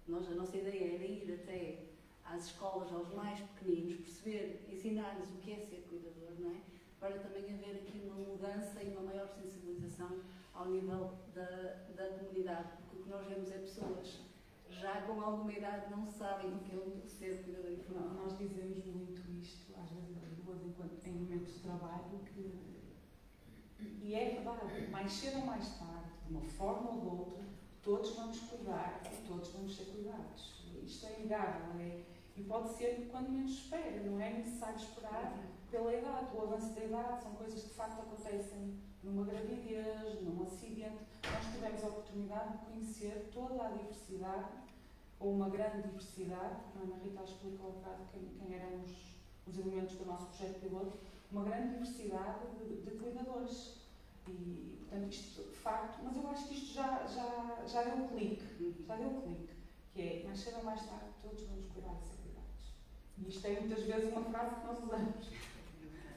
a nossa ideia era ir até às escolas, aos mais pequeninos, perceber, ensinar-lhes o que é ser cuidador, não é? Para também haver aqui uma mudança e uma maior sensibilização ao nível da comunidade, porque o que nós vemos é pessoas já com alguma idade não sabem o que é ser cuidador informal. Nós dizemos muito isto, às vezes as duas, enquanto em momentos de trabalho, e é verdade, mais cedo ou mais tarde, de uma forma ou de outra, todos vamos cuidar e todos vamos ser cuidados. Isto é inegável, e pode ser quando menos espera, não é necessário esperar pela idade. O avanço da idade são coisas que de facto acontecem numa gravidez, num acidente. Nós tivemos a oportunidade de conhecer toda a diversidade, ou uma grande diversidade, a Ana Rita explicou um bocado quem eram os elementos do nosso projeto piloto, uma grande diversidade de cuidadores. E, portanto, isto de facto, mas eu acho que isto já deu um clique, que é, mais cedo ou mais tarde, todos vamos cuidar de ser cuidados. E isto é muitas vezes uma frase que nós usamos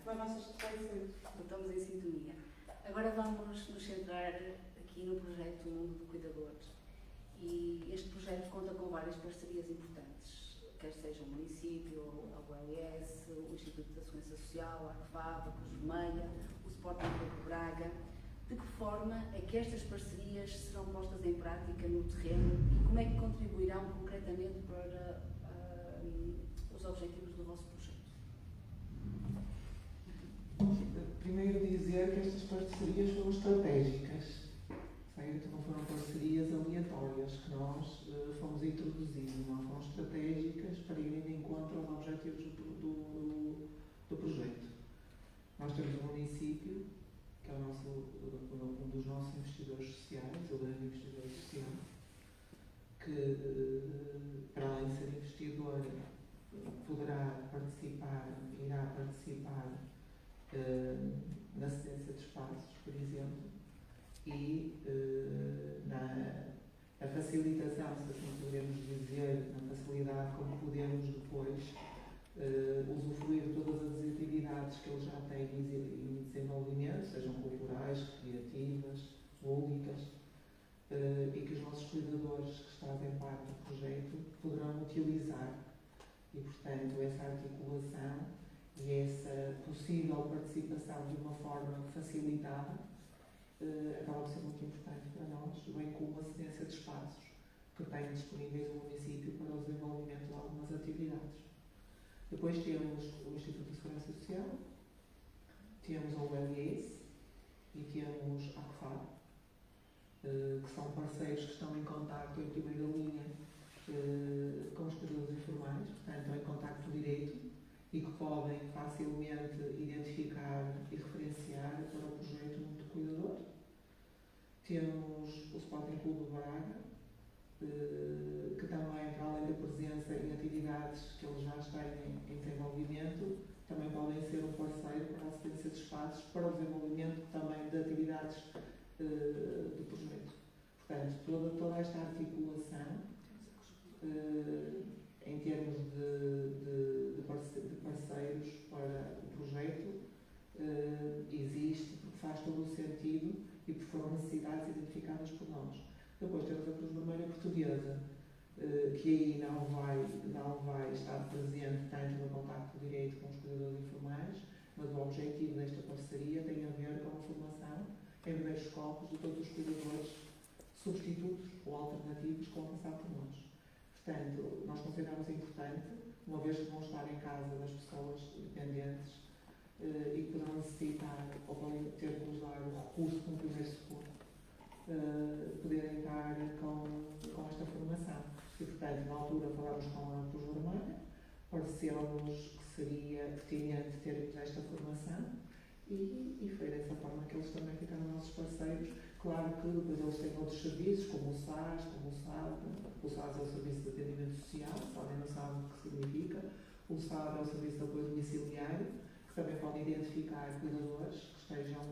para as nossas reflexões. Estamos em sintonia. Agora vamos nos centrar aqui no projeto Mundo de Cuidadores. E este projeto conta com várias parcerias importantes, quer seja o município, a ULS, o Instituto da Segurança Social, a ACFAV, a Cruz Vermelha, o Sporting Clube de Braga. De que forma é que estas parcerias serão postas em prática no terreno e como é que contribuirão concretamente para os objetivos do vosso projeto? Primeiro dizer que estas parcerias foram estratégicas, certo? Não foram parcerias aleatórias que nós fomos introduzindo, não foram estratégicas para irem de encontro aos objetivos do projeto. Nós temos o município, que é um dos nossos investidores sociais, o grande investidor social, que, para investidor poderá participar, irá participar na cedência de espaços, por exemplo, e na facilitação, se assim podemos dizer, na facilidade como podemos depois usufruir de todas as atividades que ele já tem em desenvolvimento, sejam culturais, criativas, lúdicas, e que os nossos cuidadores que fazem parte do projeto poderão utilizar. E, portanto, essa articulação e essa possível participação de uma forma facilitada acaba por ser muito importante para nós, bem como a cedência de espaços que tem disponíveis o município para o desenvolvimento de algumas atividades. Depois temos o Instituto de Segurança Social, temos a ULS e temos a ACFAR, que são parceiros que estão em contacto em primeira linha com os cuidadores informais, portanto, em contacto direto e que podem facilmente identificar e referenciar para o projeto do cuidador. Temos o Sporting Clube de Braga, que também, para além da presença em atividades que eles já têm em desenvolvimento, também podem ser um parceiro para a assistência de espaços, para o desenvolvimento também de atividades do projeto. Portanto, toda esta articulação, em termos de parceiros para o projeto, existe porque faz todo o sentido e porque foram necessidades identificadas por nós. Depois temos a Cruz Vermelha Portuguesa, que aí não vai estar presente tanto no contacto direito com os cuidadores informais, mas o objetivo desta parceria tem a ver com a formação em primeiros copos de todos os cuidadores substitutos ou alternativos que vão passar por nós. Portanto, nós consideramos importante, uma vez que vão estar em casa das pessoas dependentes e que poderão necessitar ou podem ter que usar o recurso como primeiro socorro, poderem estar com esta formação. E, portanto, na altura falámos com a Cruz Vermelha, pareceu-nos que seria pertinente termos esta formação e foi dessa forma que eles também ficaram nossos parceiros. Claro que depois eles têm outros serviços, como o SAS, como o SAD. O SAS é o Serviço de Atendimento Social, se alguém não sabe o que significa. O SAD é o Serviço de Apoio Domiciliário, que também pode identificar cuidadores que estejam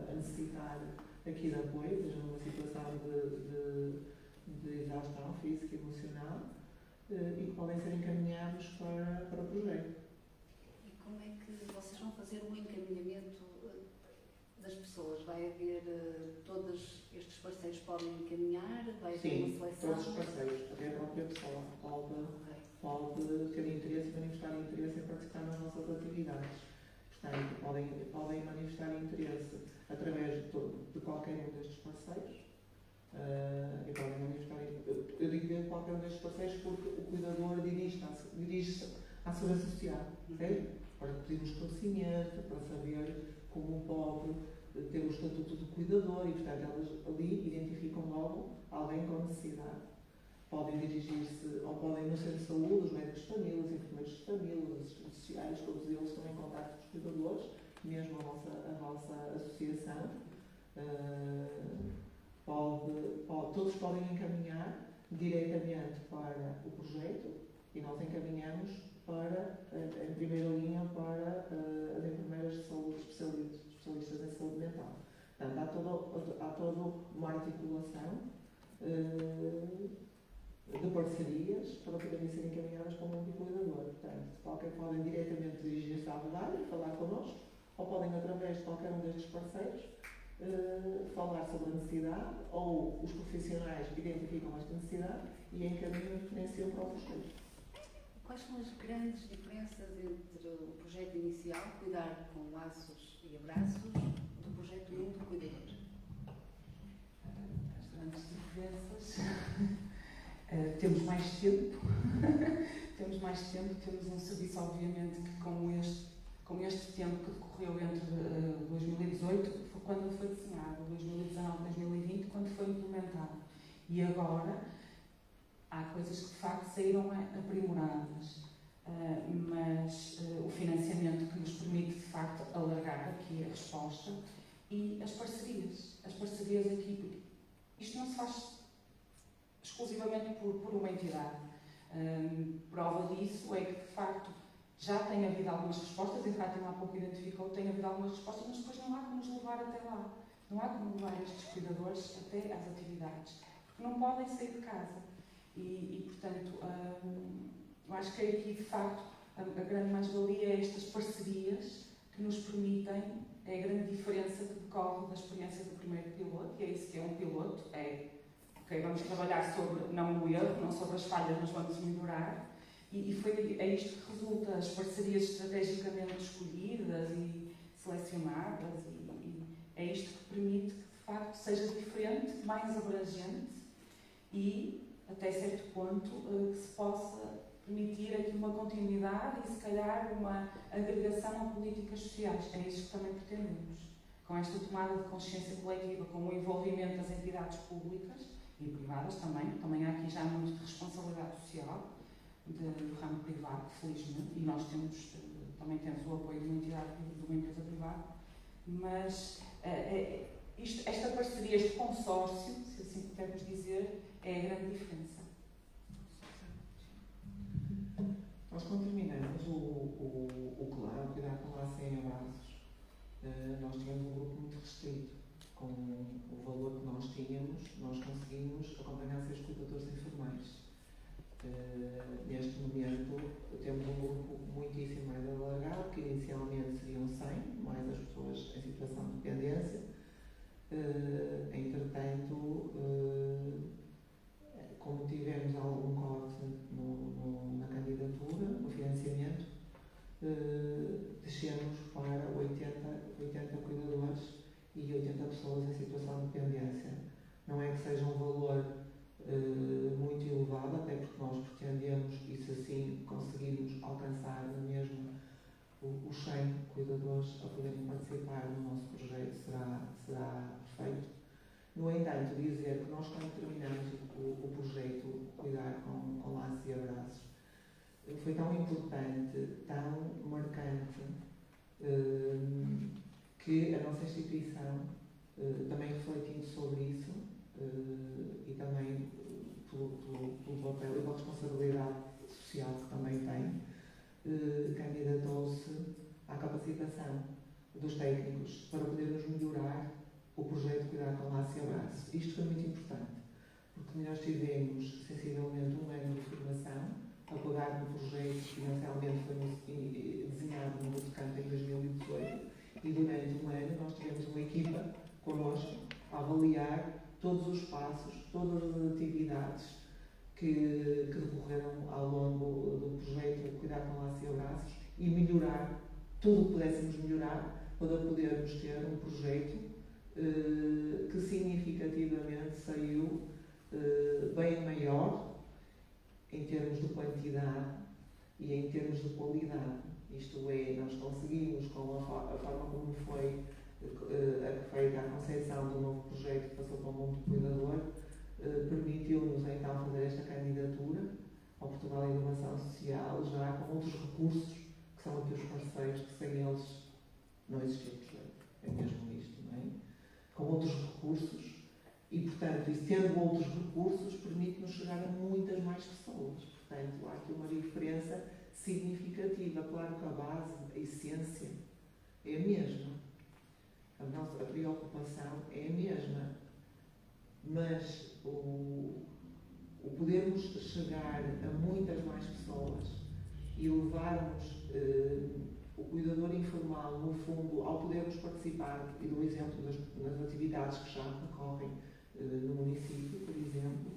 a necessitar aqui de apoio, estejam numa situação de exaustão física e emocional, e que podem ser encaminhados para o projeto. E como é que vocês vão fazer o encaminhamento das pessoas? Vai haver, todos estes parceiros podem encaminhar? Vai haver uma seleção? Todos os parceiros, até a própria pessoa pode ter interesse e manifestar interesse em participar nas nossas atividades. Portanto, podem manifestar interesse através de qualquer um destes parceiros. E podem manifestar, eu digo de qualquer um destes parceiros porque o cuidador dirige-se à Segurança Social, certo? Para pedirmos conhecimento, para saber como pode ter o estatuto de cuidador e, portanto, elas ali identificam logo alguém com necessidade. Podem dirigir-se, ou podem no centro de saúde, os médicos de família, os enfermeiros de família, os assistentes sociais, todos eles estão em contacto com os cuidadores, mesmo a vossa associação. Todos podem encaminhar diretamente para o projeto e nós encaminhamos em primeira linha para as enfermeiras de saúde, especialistas em saúde mental. Portanto, há toda uma articulação de parcerias para poderem ser encaminhadas para o multicuidador. Portanto, podem diretamente dirigir-se à abordagem, falar connosco, ou podem, através de qualquer um destes parceiros, falar sobre a necessidade, ou os profissionais identificam esta necessidade e encaminham e financiam para o projeto. Quais são as grandes diferenças entre o projeto inicial, Cuidar com Laços e Abraços, do projeto Mundo Cuidador? As grandes diferenças. Temos mais tempo. Temos um serviço, obviamente, que com este tempo que decorreu entre 2018, foi quando foi desenhado, 2019, 2020, quando foi implementado. E agora há coisas que de facto saíram aprimoradas, mas o financiamento que nos permite de facto alargar aqui a resposta e as parcerias aqui, porque isto não se faz exclusivamente por uma entidade. Prova disso é que, de facto, já tem havido algumas respostas, e de facto, há pouco identificou, tem havido algumas respostas, mas depois não há como nos levar até lá. Não há como levar estes cuidadores até às atividades, porque não podem sair de casa. Portanto, eu acho que aqui, de facto, a grande mais-valia é estas parcerias que nos permitem, é a grande diferença que decorre da experiência do primeiro piloto, e é isso que é um piloto, ok, vamos trabalhar sobre, não o erro, não sobre as falhas, mas vamos melhorar, é isto que resulta, as parcerias estrategicamente escolhidas e selecionadas, e é isto que permite que, de facto, seja diferente, mais abrangente e, até certo ponto, que se possa permitir aqui uma continuidade e, se calhar, uma agregação a políticas sociais. É isso que também pretendemos. Com esta tomada de consciência coletiva, com o envolvimento das entidades públicas e privadas também há aqui já muito de responsabilidade social do ramo privado, felizmente, e nós também temos o apoio de uma entidade, de uma empresa privada, mas esta parceria, este consórcio, se assim pudermos dizer, é a grande diferença. Nós, quando terminamos o CLA, o Cuidar com Laços em Abraços, nós tínhamos um grupo muito restrito. Com o valor que nós tínhamos, nós conseguimos acompanhar 6 cuidadores informais. Neste momento, temos um grupo muitíssimo mais alargado, que inicialmente seriam 100, mais as pessoas em situação de dependência. Entretanto, como tivemos algum corte na candidatura, no financiamento, descemos para 80 cuidadores e 80 pessoas em situação de dependência. Não é que seja um valor muito elevado, até porque nós pretendemos, e se assim conseguirmos alcançar mesmo os 100 cuidadores a poderem participar no nosso projeto, será perfeito. No entanto, dizer que nós, quando terminamos o projeto Cuidar com Laços e Abraços, foi tão importante, tão marcante, que a nossa instituição, também refletindo sobre isso, e também pelo papel e pela responsabilidade social que também tem, candidatou-se à capacitação dos técnicos para podermos melhorar o projeto Cuidar com Laços e Abraços. Isto foi muito importante, porque nós tivemos sensivelmente um ano de formação, apagado no projeto que inicialmente foi desenhado no Botucanta em 2018, e durante um ano nós tivemos uma equipa connosco a avaliar todos os passos, todas as atividades que decorreram ao longo do projeto Cuidar com Laços e Abraços e melhorar tudo o que pudéssemos melhorar para podermos ter um projeto que significativamente saiu bem maior em termos de quantidade e em termos de qualidade. Isto é, nós conseguimos, com a forma como foi feita a concepção do novo projeto que passou para o mundo cuidador, permitiu-nos então fazer esta candidatura ao Portugal Inovação Social, já com outros recursos, que são aqui os parceiros, que sem eles não existia o projeto. É mesmo isto, não é? Com outros recursos, e portanto, tendo outros recursos, permite-nos chegar a muitas mais pessoas. Portanto, há aqui uma diferença significativa. Claro que a base, a essência, é a mesma. A nossa preocupação é a mesma. Mas o podermos chegar a muitas mais pessoas e levarmos o cuidador informal, no fundo, ao podermos participar, e do exemplo das atividades que já decorrem no município, por exemplo,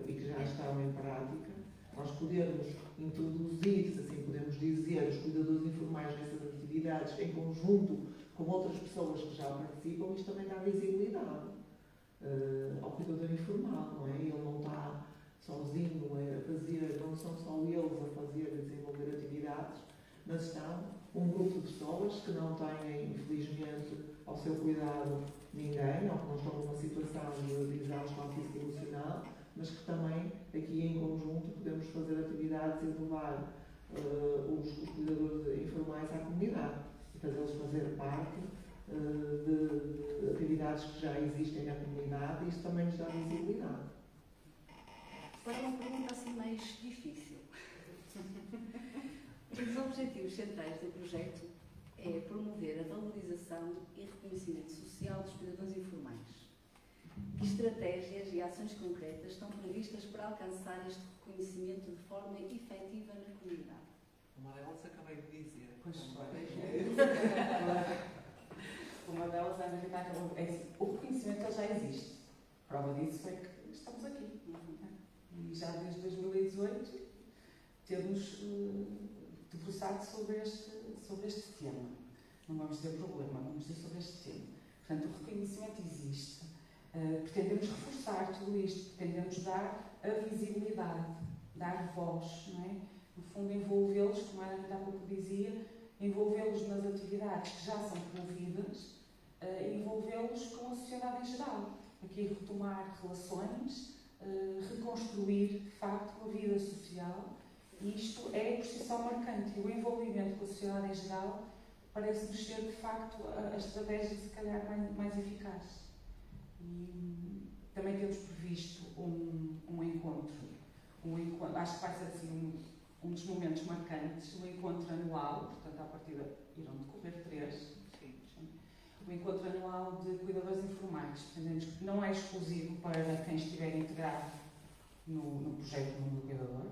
e que já estão em prática, nós podermos introduzir, se assim podemos dizer, os cuidadores informais nessas atividades em conjunto com outras pessoas que já participam, isto também dá visibilidade ao cuidador informal, não é? Ele não está sozinho a fazer, não são só eles a fazer, a desenvolver atividades, mas estão um grupo de pessoas que não têm, infelizmente, ao seu cuidado ninguém, ou que não estão numa situação de exaustão física e emocional, mas que também, aqui em conjunto, podemos fazer atividades e levar os cuidadores informais à comunidade e fazê-los fazer parte de atividades que já existem na comunidade, e isso também nos dá visibilidade. Agora uma pergunta assim mais difícil. Um dos objetivos centrais do projeto é promover a valorização e reconhecimento social dos cuidadores informais. Que estratégias e ações concretas estão previstas para alcançar este reconhecimento de forma efetiva na comunidade? Uma delas acabei de dizer. Pois uma delas é evitar que o reconhecimento ele já existe. Prova disso é que estamos aqui. E já desde 2018 temos debruçado sobre este tema. Não vamos ter problema, vamos dizer sobre este tema. Portanto, o reconhecimento existe. Pretendemos reforçar tudo isto, pretendemos dar a visibilidade, dar voz, não é? No fundo, envolvê-los, como a Ana há pouco dizia, envolvê-los nas atividades que já são promovidas, envolvê-los com a sociedade em geral. Aqui retomar relações, reconstruir, de facto, a vida social. E isto é por si só marcante. E o envolvimento com a sociedade em geral parece-nos ser, de facto, a estratégia, se calhar, mais eficaz. E também temos previsto um encontro, acho que vai ser assim um dos momentos marcantes, um encontro anual, portanto, à partida irão decorrer 3. O encontro anual de cuidadores informais, entendemos que não é exclusivo para quem estiver integrado no projeto Mundo do Cuidador,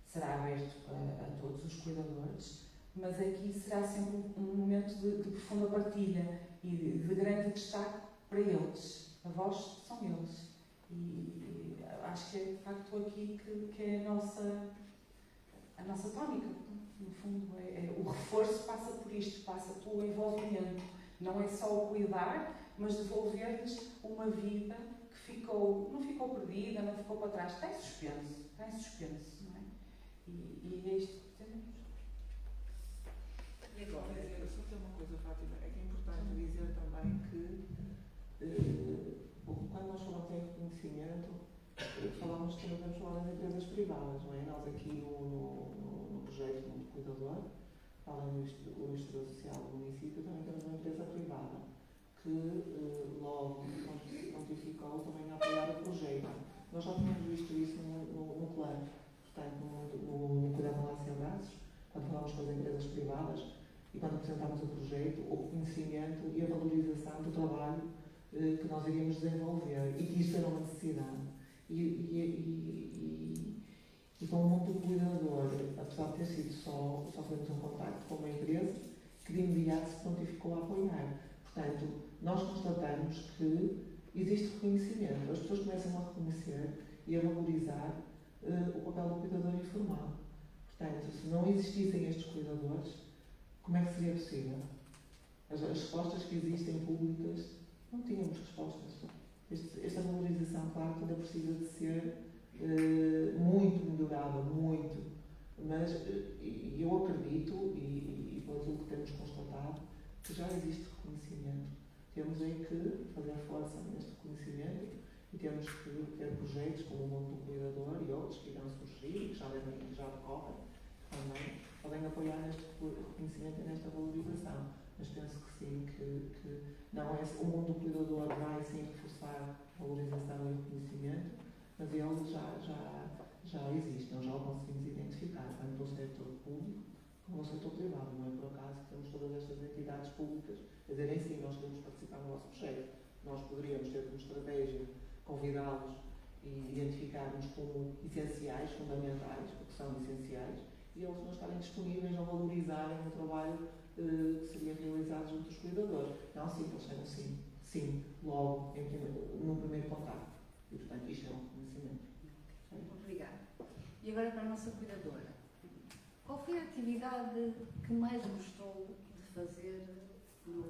será aberto a todos os cuidadores, mas aqui será sempre um momento de profunda partilha e de grande destaque para eles. A voz são eles. E acho que é de facto aqui que é a nossa tónica. No fundo, o reforço passa por isto, passa pelo envolvimento. Não é só o cuidar, mas devolver-lhes uma vida que não ficou perdida, não ficou para trás. Está em suspenso, não é? E é isto que temos. E agora? Eu só tenho uma coisa, Fátima, é que é importante dizer também que quando nós falamos em reconhecimento, falamos que não temos falar das empresas privadas, não é? Nós aqui no projeto do Cuidador, além do Instituto Social do município, também temos uma empresa privada que logo nos notificou também a apoiar o projeto. Nós já tínhamos visto isso no plano, portanto, no Cuidado Lá Sem Braços, quando falamos com as empresas privadas e quando apresentámos o projeto, o reconhecimento e a valorização do trabalho que nós iríamos desenvolver e que isto era uma necessidade. E com o mundo do cuidador, apesar de ter sido só fazermos um contacto com uma empresa que de imediato se prontificou a apoiar. Portanto, nós constatamos que existe reconhecimento, as pessoas começam a reconhecer e a valorizar o papel do cuidador informal. Portanto, se não existissem estes cuidadores, como é que seria possível? As respostas que existem públicas, não tínhamos respostas. Esta valorização, claro, que ainda precisa de ser muito melhorada, muito. Mas eu acredito, e pelo aquilo que temos constatado, que já existe reconhecimento. Temos aí que fazer força neste reconhecimento e temos que ter projetos como o Mundo do Cuidador e outros que irão surgir e que já decorrem também, podem apoiar neste reconhecimento e nesta valorização. Mas penso que sim, que não é, o Mundo do Cuidador vai sim reforçar a valorização e o reconhecimento, mas ele já existe, nós já o conseguimos identificar, tanto no setor público como no setor privado. Não é por acaso que temos todas estas entidades públicas a dizerem sim, nós queremos participar no nosso projeto. Nós poderíamos ter como estratégia convidá-los e identificar-nos como essenciais, fundamentais, porque são essenciais, e eles não estarem disponíveis a valorizarem o trabalho que seria realizado junto dos cuidadores. Não, sim, eles chegam sim, logo, no primeiro contacto. E, portanto, isto é um reconhecimento. Obrigada. E agora para a nossa cuidadora. Qual foi a atividade que mais gostou de fazer no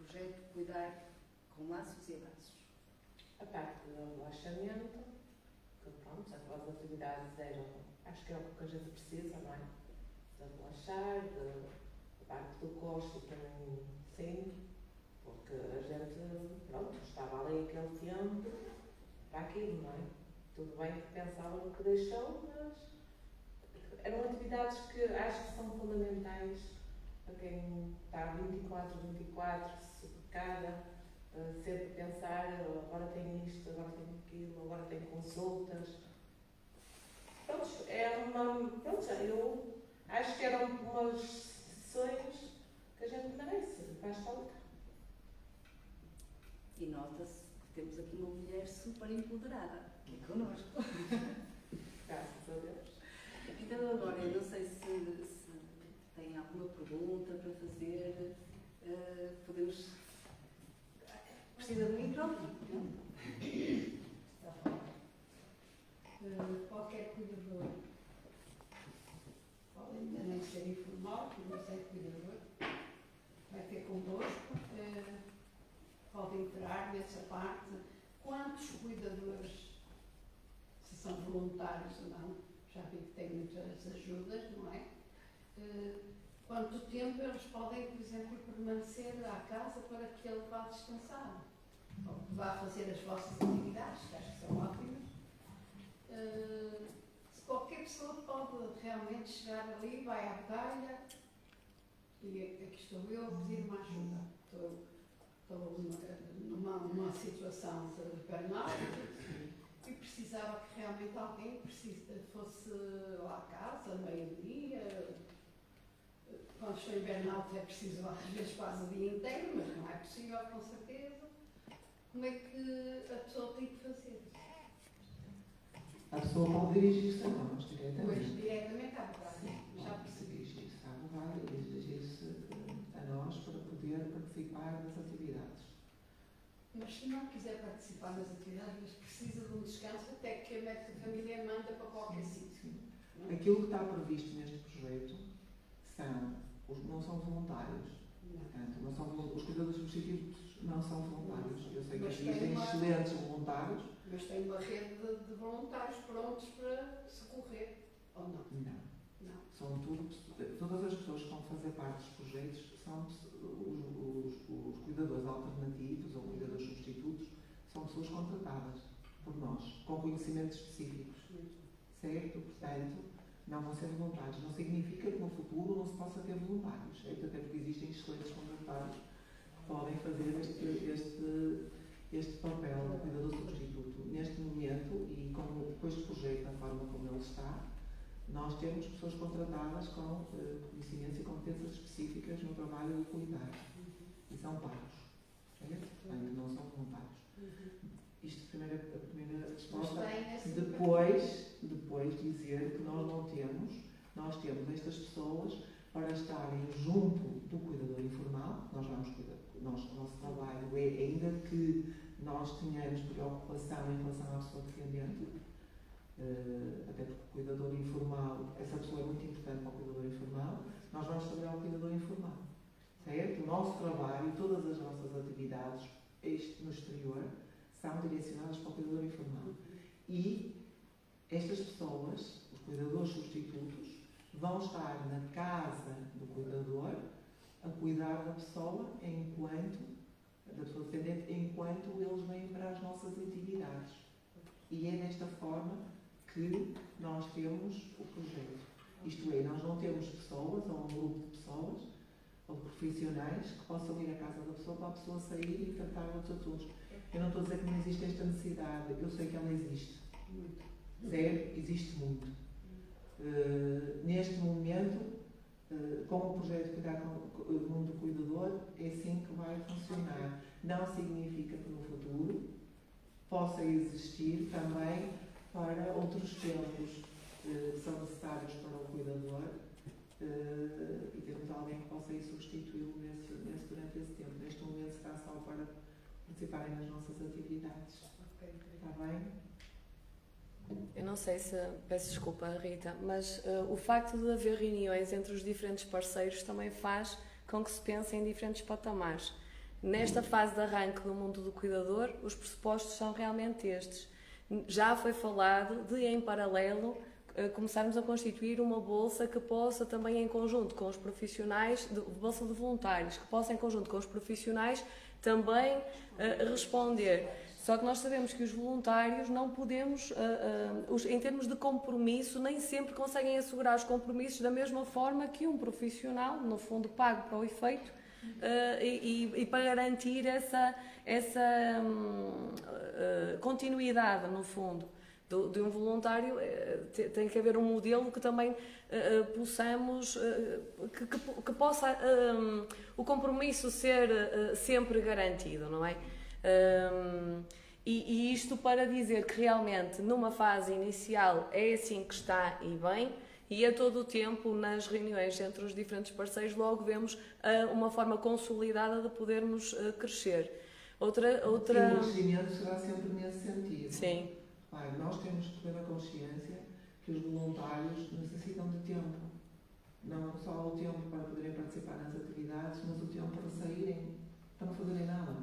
projeto Cuidar com Laços e Abraços? A parte do relaxamento, que pronto, aquelas atividades eram, acho que é o que a gente precisa, não é? De relaxar, a parte do costo também sim, porque a gente, pronto, estava ali aquele tempo para aquilo, não é? Tudo bem que pensava no que deixou, mas eram atividades que acho que são fundamentais para quem está 24, cada, sempre pensar, agora tenho isto, agora tenho aquilo, agora tenho consultas. pronto, eu acho que eram umas sessões que a gente merece, faz falta. E nota-se que temos aqui uma mulher super empoderada, aqui connosco. Graças a Deus. Então, agora, eu não sei se tem alguma pergunta para fazer. Podemos. Precisa do microfone? Qualquer cuidador pode ainda nem ser informal, não sei cuidador, vai ter connosco, pode entrar nessa parte. Quantos cuidadores, se são voluntários ou não, já vi que tem muitas ajudas, não é? Quanto tempo eles podem, por exemplo, permanecer à casa para que ele vá descansar? Ou que vá fazer as vossas atividades, que acho que são ótimas. Se qualquer pessoa pode realmente chegar ali, vai à calha, e aqui estou eu a pedir uma ajuda. Estou numa situação de burnout e precisava que realmente alguém fosse lá à casa, meio-dia. Quando estou em burnout é preciso às vezes quase o dia inteiro, mas não é possível, com certeza. Como é que a pessoa tem que fazer? A pessoa pode dirigir-se a nós Pois, diretamente. diretamente à verdade. Já Pode percebi. dirigir-se à advogada e dirigir-se a nós para poder participar das atividades. Mas se não quiser participar das atividades, mas precisa de um descanso, até que a família manda para qualquer sítio. Não é? Aquilo que está previsto neste projeto não são voluntários. Não. Portanto, não são, os cuidadores substitutos não são voluntários. Eu sei que Mas existem tem uma- excelentes voluntários. Mas tem uma rede de voluntários prontos para socorrer, ou não? Não. Não. São todas as pessoas que vão fazer parte dos projetos são os cuidadores alternativos ou cuidadores substitutos, são pessoas contratadas por nós, com conhecimentos específicos. Certo? Portanto, não vão ser voluntários. Não significa que no futuro não se possa ter voluntários, certo? Até porque existem excelentes contratados que podem fazer este papel de cuidador substituto. Neste momento, e com este projeto, da forma como ele está, nós temos pessoas contratadas com conhecimentos e competências específicas no trabalho de cuidar. E são pagos. Certo? Portanto, não são voluntários. Isto a primeira resposta. Depois dizer que nós temos estas pessoas para estarem junto do cuidador informal. Nós vamos cuidar, o nosso trabalho é, ainda que nós tenhamos preocupação em relação à pessoa dependente, até porque o cuidador informal, essa pessoa é muito importante para o cuidador informal, nós vamos trabalhar o cuidador informal. Certo? O nosso trabalho e todas as nossas atividades no exterior são direcionadas para o cuidador informal. E estas pessoas, os cuidadores substitutos, vão estar na casa do cuidador a cuidar da pessoa dependente, enquanto eles vêm para as nossas atividades. E é desta forma que nós temos o projeto. Isto é, nós não temos pessoas ou um grupo de pessoas ou profissionais que possam ir à casa da pessoa para a pessoa sair e tratar outros assuntos. Eu não estou a dizer que não existe esta necessidade, eu sei que ela existe. Certo? Existe muito. Neste momento, com o projeto de Cuidar com o Mundo Cuidador, é assim que vai funcionar. Não significa que no futuro possa existir também para outros tempos que são necessários para o cuidador e termos alguém que possa ir substituí-lo durante esse tempo. Neste momento está só para participarem nas nossas atividades. Está bem? Eu não sei se, peço desculpa, Rita, mas o facto de haver reuniões entre os diferentes parceiros também faz com que se pense em diferentes patamares. Nesta fase de arranque no mundo do cuidador, os pressupostos são realmente estes. Já foi falado de, em paralelo, começarmos a constituir uma bolsa que possa também, em conjunto com os profissionais, bolsa de voluntários, que possa, em conjunto com os profissionais, também responder. Só que nós sabemos que os voluntários não podemos, em termos de compromisso, nem sempre conseguem assegurar os compromissos da mesma forma que um profissional, no fundo pago para o efeito, e para garantir essa continuidade, no fundo. de um voluntário, tem que haver um modelo que também possamos, que possa o compromisso ser sempre garantido, não é? E isto para dizer que realmente numa fase inicial é assim que está e bem, e a todo o tempo nas reuniões entre os diferentes parceiros logo vemos uma forma consolidada de podermos crescer. E o crescimento será sempre nesse sentido. Sim. Nós temos que ter a consciência que os voluntários necessitam de tempo. Não só o tempo para poderem participar nas atividades, mas o tempo para saírem, para não fazerem nada.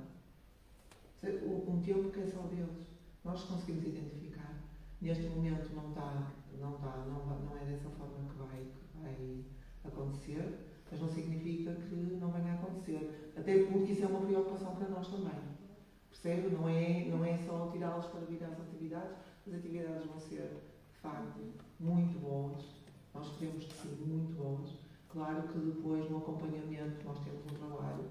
Um tempo que é só deles. Nós conseguimos identificar. Neste momento não é dessa forma que vai acontecer, mas não significa que não venha a acontecer. Até porque isso é uma preocupação para nós também. Percebe? Não é só tirá-los para vir às atividades. As atividades vão ser, de facto, muito boas. Nós queremos que sejam muito boas. Claro que depois, no acompanhamento, nós temos um trabalho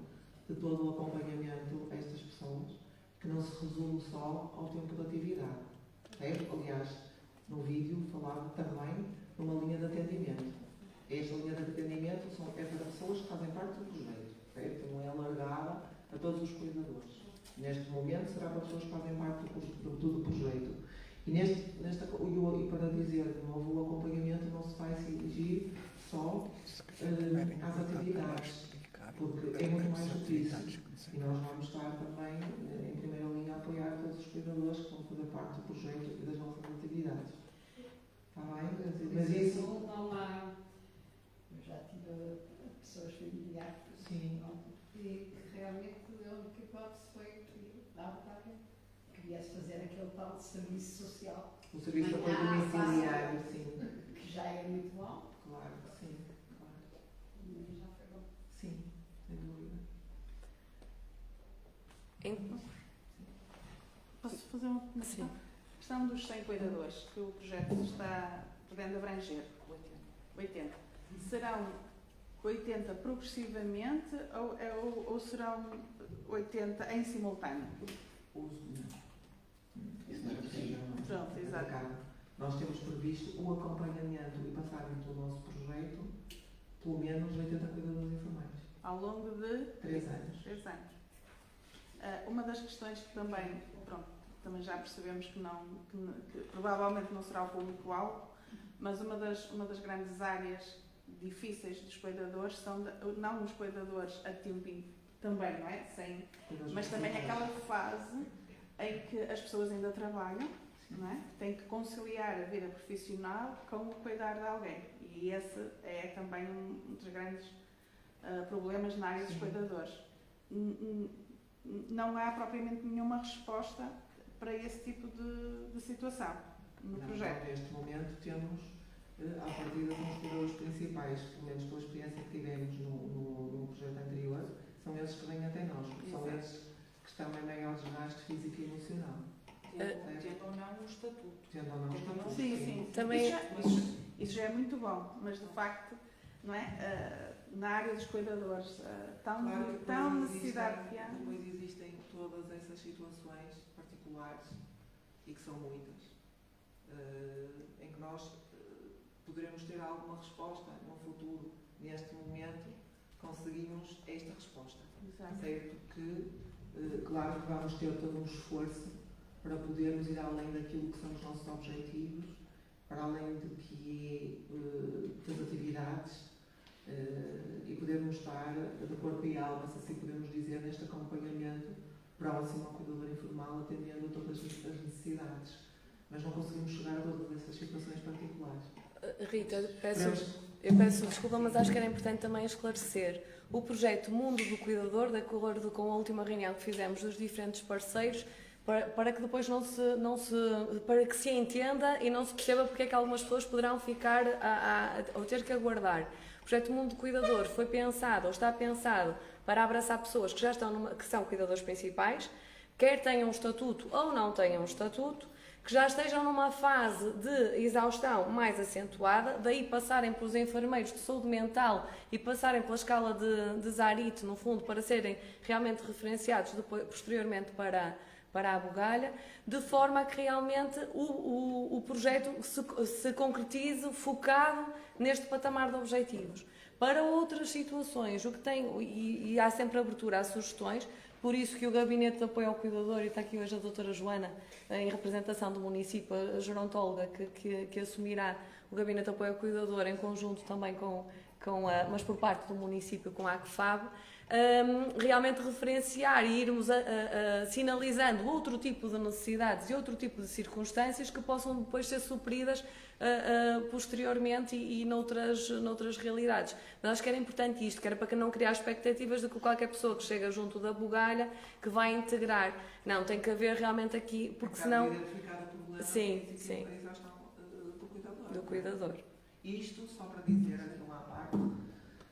de todo o acompanhamento a estas pessoas, que não se resume só ao tempo de atividade. Aliás, no vídeo falava também numa linha de atendimento. Esta linha de atendimento é para pessoas que fazem parte do projeto, certo? Não é alargada a todos os cuidadores. Neste momento será para pessoas que fazem parte do projeto. E para dizer, de novo, o acompanhamento não se vai se dirigir só às atividades, porque é muito mais do que isso. E nós vamos estar também, em primeira linha, a apoiar todos os cuidadores que vão fazer parte do projeto e das nossas atividades. Está bem? Mas isso não há. Eu já tive pessoas familiares e que realmente a única hipótese foi que que viesse fazer aquele tal serviço social. o serviço de apoio domiciliário, sim. Que já é muito bom. Claro, sim. Claro. Mas já foi bom. Sim, sem dúvida. Posso fazer uma questão? A questão dos 100 cuidadores que o projeto está podendo abranger, 80. Serão 80 progressivamente ou serão 80 em simultâneo? Isso não é possível. Pronto, exato. Nós temos previsto o acompanhamento e passagem do nosso projeto, pelo menos 80 cuidadores enfermeiros. Ao longo de 3 anos. 3 anos. Uma das questões que também já percebemos que provavelmente não será o público-alvo, mas uma das grandes áreas difíceis dos cuidadores são não os cuidadores a tempo também, não é? Mas também aquela fase em que as pessoas ainda trabalham, não é? Têm que conciliar a vida profissional com o cuidar de alguém. E esse é também um dos grandes problemas na área dos cuidadores. Não há propriamente nenhuma resposta para esse tipo de situação no projeto. Neste momento temos, à partida, como os cuidadores principais, pelo menos pela experiência que tivemos no projeto anterior, são esses que vêm até nós, são esses que estão em maior desgaste físico e emocional. Tendo ou não o estatuto. Sim. Também... Isso já é muito bom, mas de facto, não é? Na área dos cuidadores, tão necessidade que há. Depois existem todas essas situações particulares, e que são muitas, em que nós poderemos ter alguma resposta no futuro. Neste momento, conseguimos esta resposta. Exato. Certo que, claro que vamos ter todo um esforço para podermos ir além daquilo que são os nossos objetivos, para além do que é das atividades, e podermos estar de corpo e alma, se assim podemos dizer, neste acompanhamento próximo ao cuidador informal, atendendo a todas as necessidades. Mas não conseguimos chegar a todas essas situações particulares. Rita, eu peço desculpa, mas acho que era importante também esclarecer. O projeto Mundo do Cuidador, de acordo com a última reunião que fizemos dos diferentes parceiros, para que depois para que se entenda e não se perceba porque é que algumas pessoas poderão ficar ou ter que aguardar. O projeto Mundo do Cuidador foi pensado, ou está pensado, para abraçar pessoas que já que são cuidadores principais, quer tenham um estatuto ou não tenham um estatuto, que já estejam numa fase de exaustão mais acentuada, daí passarem pelos enfermeiros de saúde mental e passarem pela escala de Zarit, no fundo, para serem realmente referenciados posteriormente para para a bugalha, de forma a que realmente o projeto se concretize focado neste patamar de objetivos. Para outras situações, o que tem, e há sempre abertura a sugestões, por isso que o Gabinete de Apoio ao Cuidador, e está aqui hoje a doutora Joana, em representação do município, a gerontóloga que assumirá o Gabinete de Apoio ao Cuidador, em conjunto também mas por parte do município com a ACFAB, realmente referenciar e irmos sinalizando outro tipo de necessidades e outro tipo de circunstâncias que possam depois ser supridas posteriormente e noutras realidades. Mas acho que era importante isto, que era para que não criar expectativas de que qualquer pessoa que chega junto da bugalha que vai integrar. Não, tem que haver realmente aqui, porque senão... identificar o problema sim. a exaustão do cuidador. Isto só para dizer aqui uma parte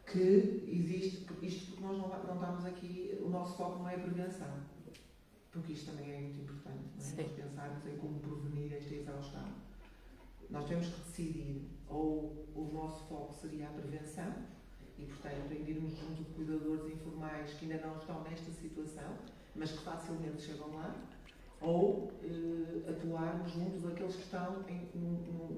que existe, isto porque nós não estamos aqui, o nosso foco não é a prevenção, porque isto também é muito importante, não é? Nós pensarmos em como prevenir esta exaustão. Nós temos que decidir, ou o nosso foco seria a prevenção, e portanto em irmos junto de cuidadores informais que ainda não estão nesta situação, mas que facilmente chegam lá, ou atuarmos junto daqueles que estão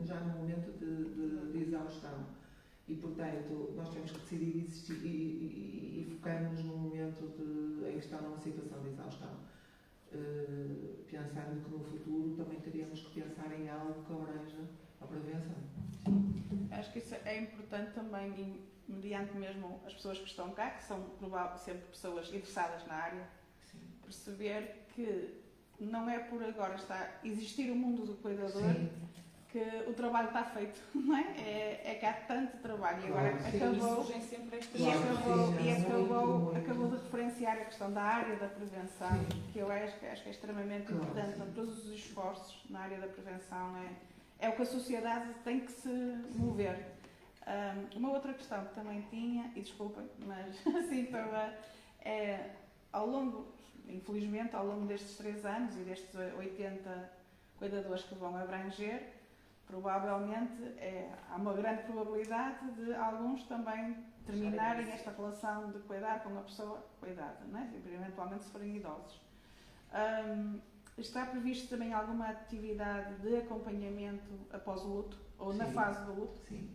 já no momento de exaustão. E, portanto, nós temos que decidir existir e focarmos no momento em que estão numa situação de exaustão. Pensando que no futuro também teríamos que pensar em algo que abranja a prevenção. Acho que isso é importante também, mediante mesmo as pessoas que estão cá, que são sempre pessoas interessadas na área, perceber que não é por agora existir o mundo do cuidador que o trabalho está feito, não é? É que há tanto trabalho e agora acabou de referenciar a questão da área da prevenção, que eu acho que é extremamente importante. Então, todos os esforços na área da prevenção é o que a sociedade tem que se mover. Uma outra questão que também tinha, e desculpem, mas assim, infelizmente, ao longo destes 3 anos e destes 80 cuidadores que vão abranger, provavelmente há uma grande probabilidade de alguns também terminarem esta relação de cuidar com a pessoa cuidada, não é? Eventualmente se forem idosos. Está previsto também alguma atividade de acompanhamento após o luto ou na fase do luto? Sim.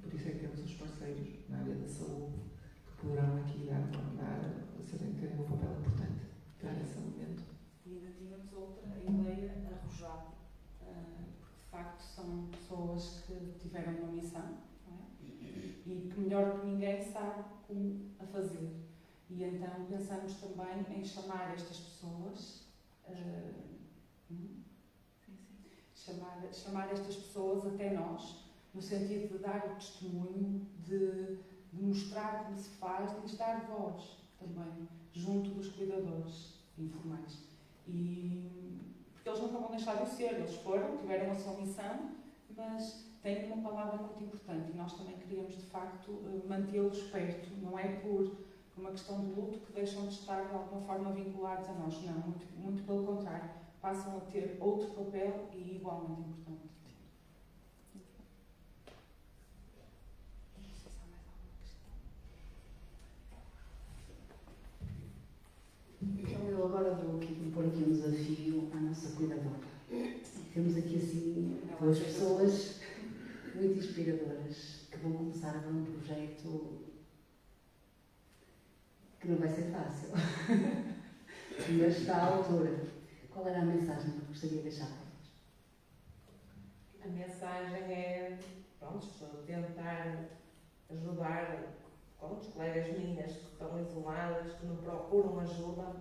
Por isso é que temos os parceiros na área da saúde que poderão aqui terem um papel importante para esse momento. E ainda tínhamos outra ideia arrojada, porque de facto são pessoas que tiveram uma missão, não é? E que melhor que ninguém sabe como a fazer. E então pensamos também em chamar estas pessoas, chamar estas pessoas até nós, no sentido de dar o testemunho, de mostrar como se faz, de lhes dar voz também, junto dos cuidadores informais. Porque eles nunca vão deixar de ser, eles tiveram a sua missão, mas têm uma palavra muito importante e nós também queríamos, de facto, mantê-los perto. Não é por uma questão de luto que deixam de estar, de alguma forma, vinculados a nós. Não, muito pelo contrário. Passam a ter outro papel e igualmente importante. Então eu agora vou pôr aqui um desafio à nossa cuidadora. Temos aqui assim 2 pessoas muito inspiradoras que vão começar agora um projeto que não vai ser fácil. Mas está à altura. Qual era a mensagem que gostaria de deixar para eles? A mensagem é, tentar ajudar os colegas minhas que estão isoladas, que não procuram ajuda,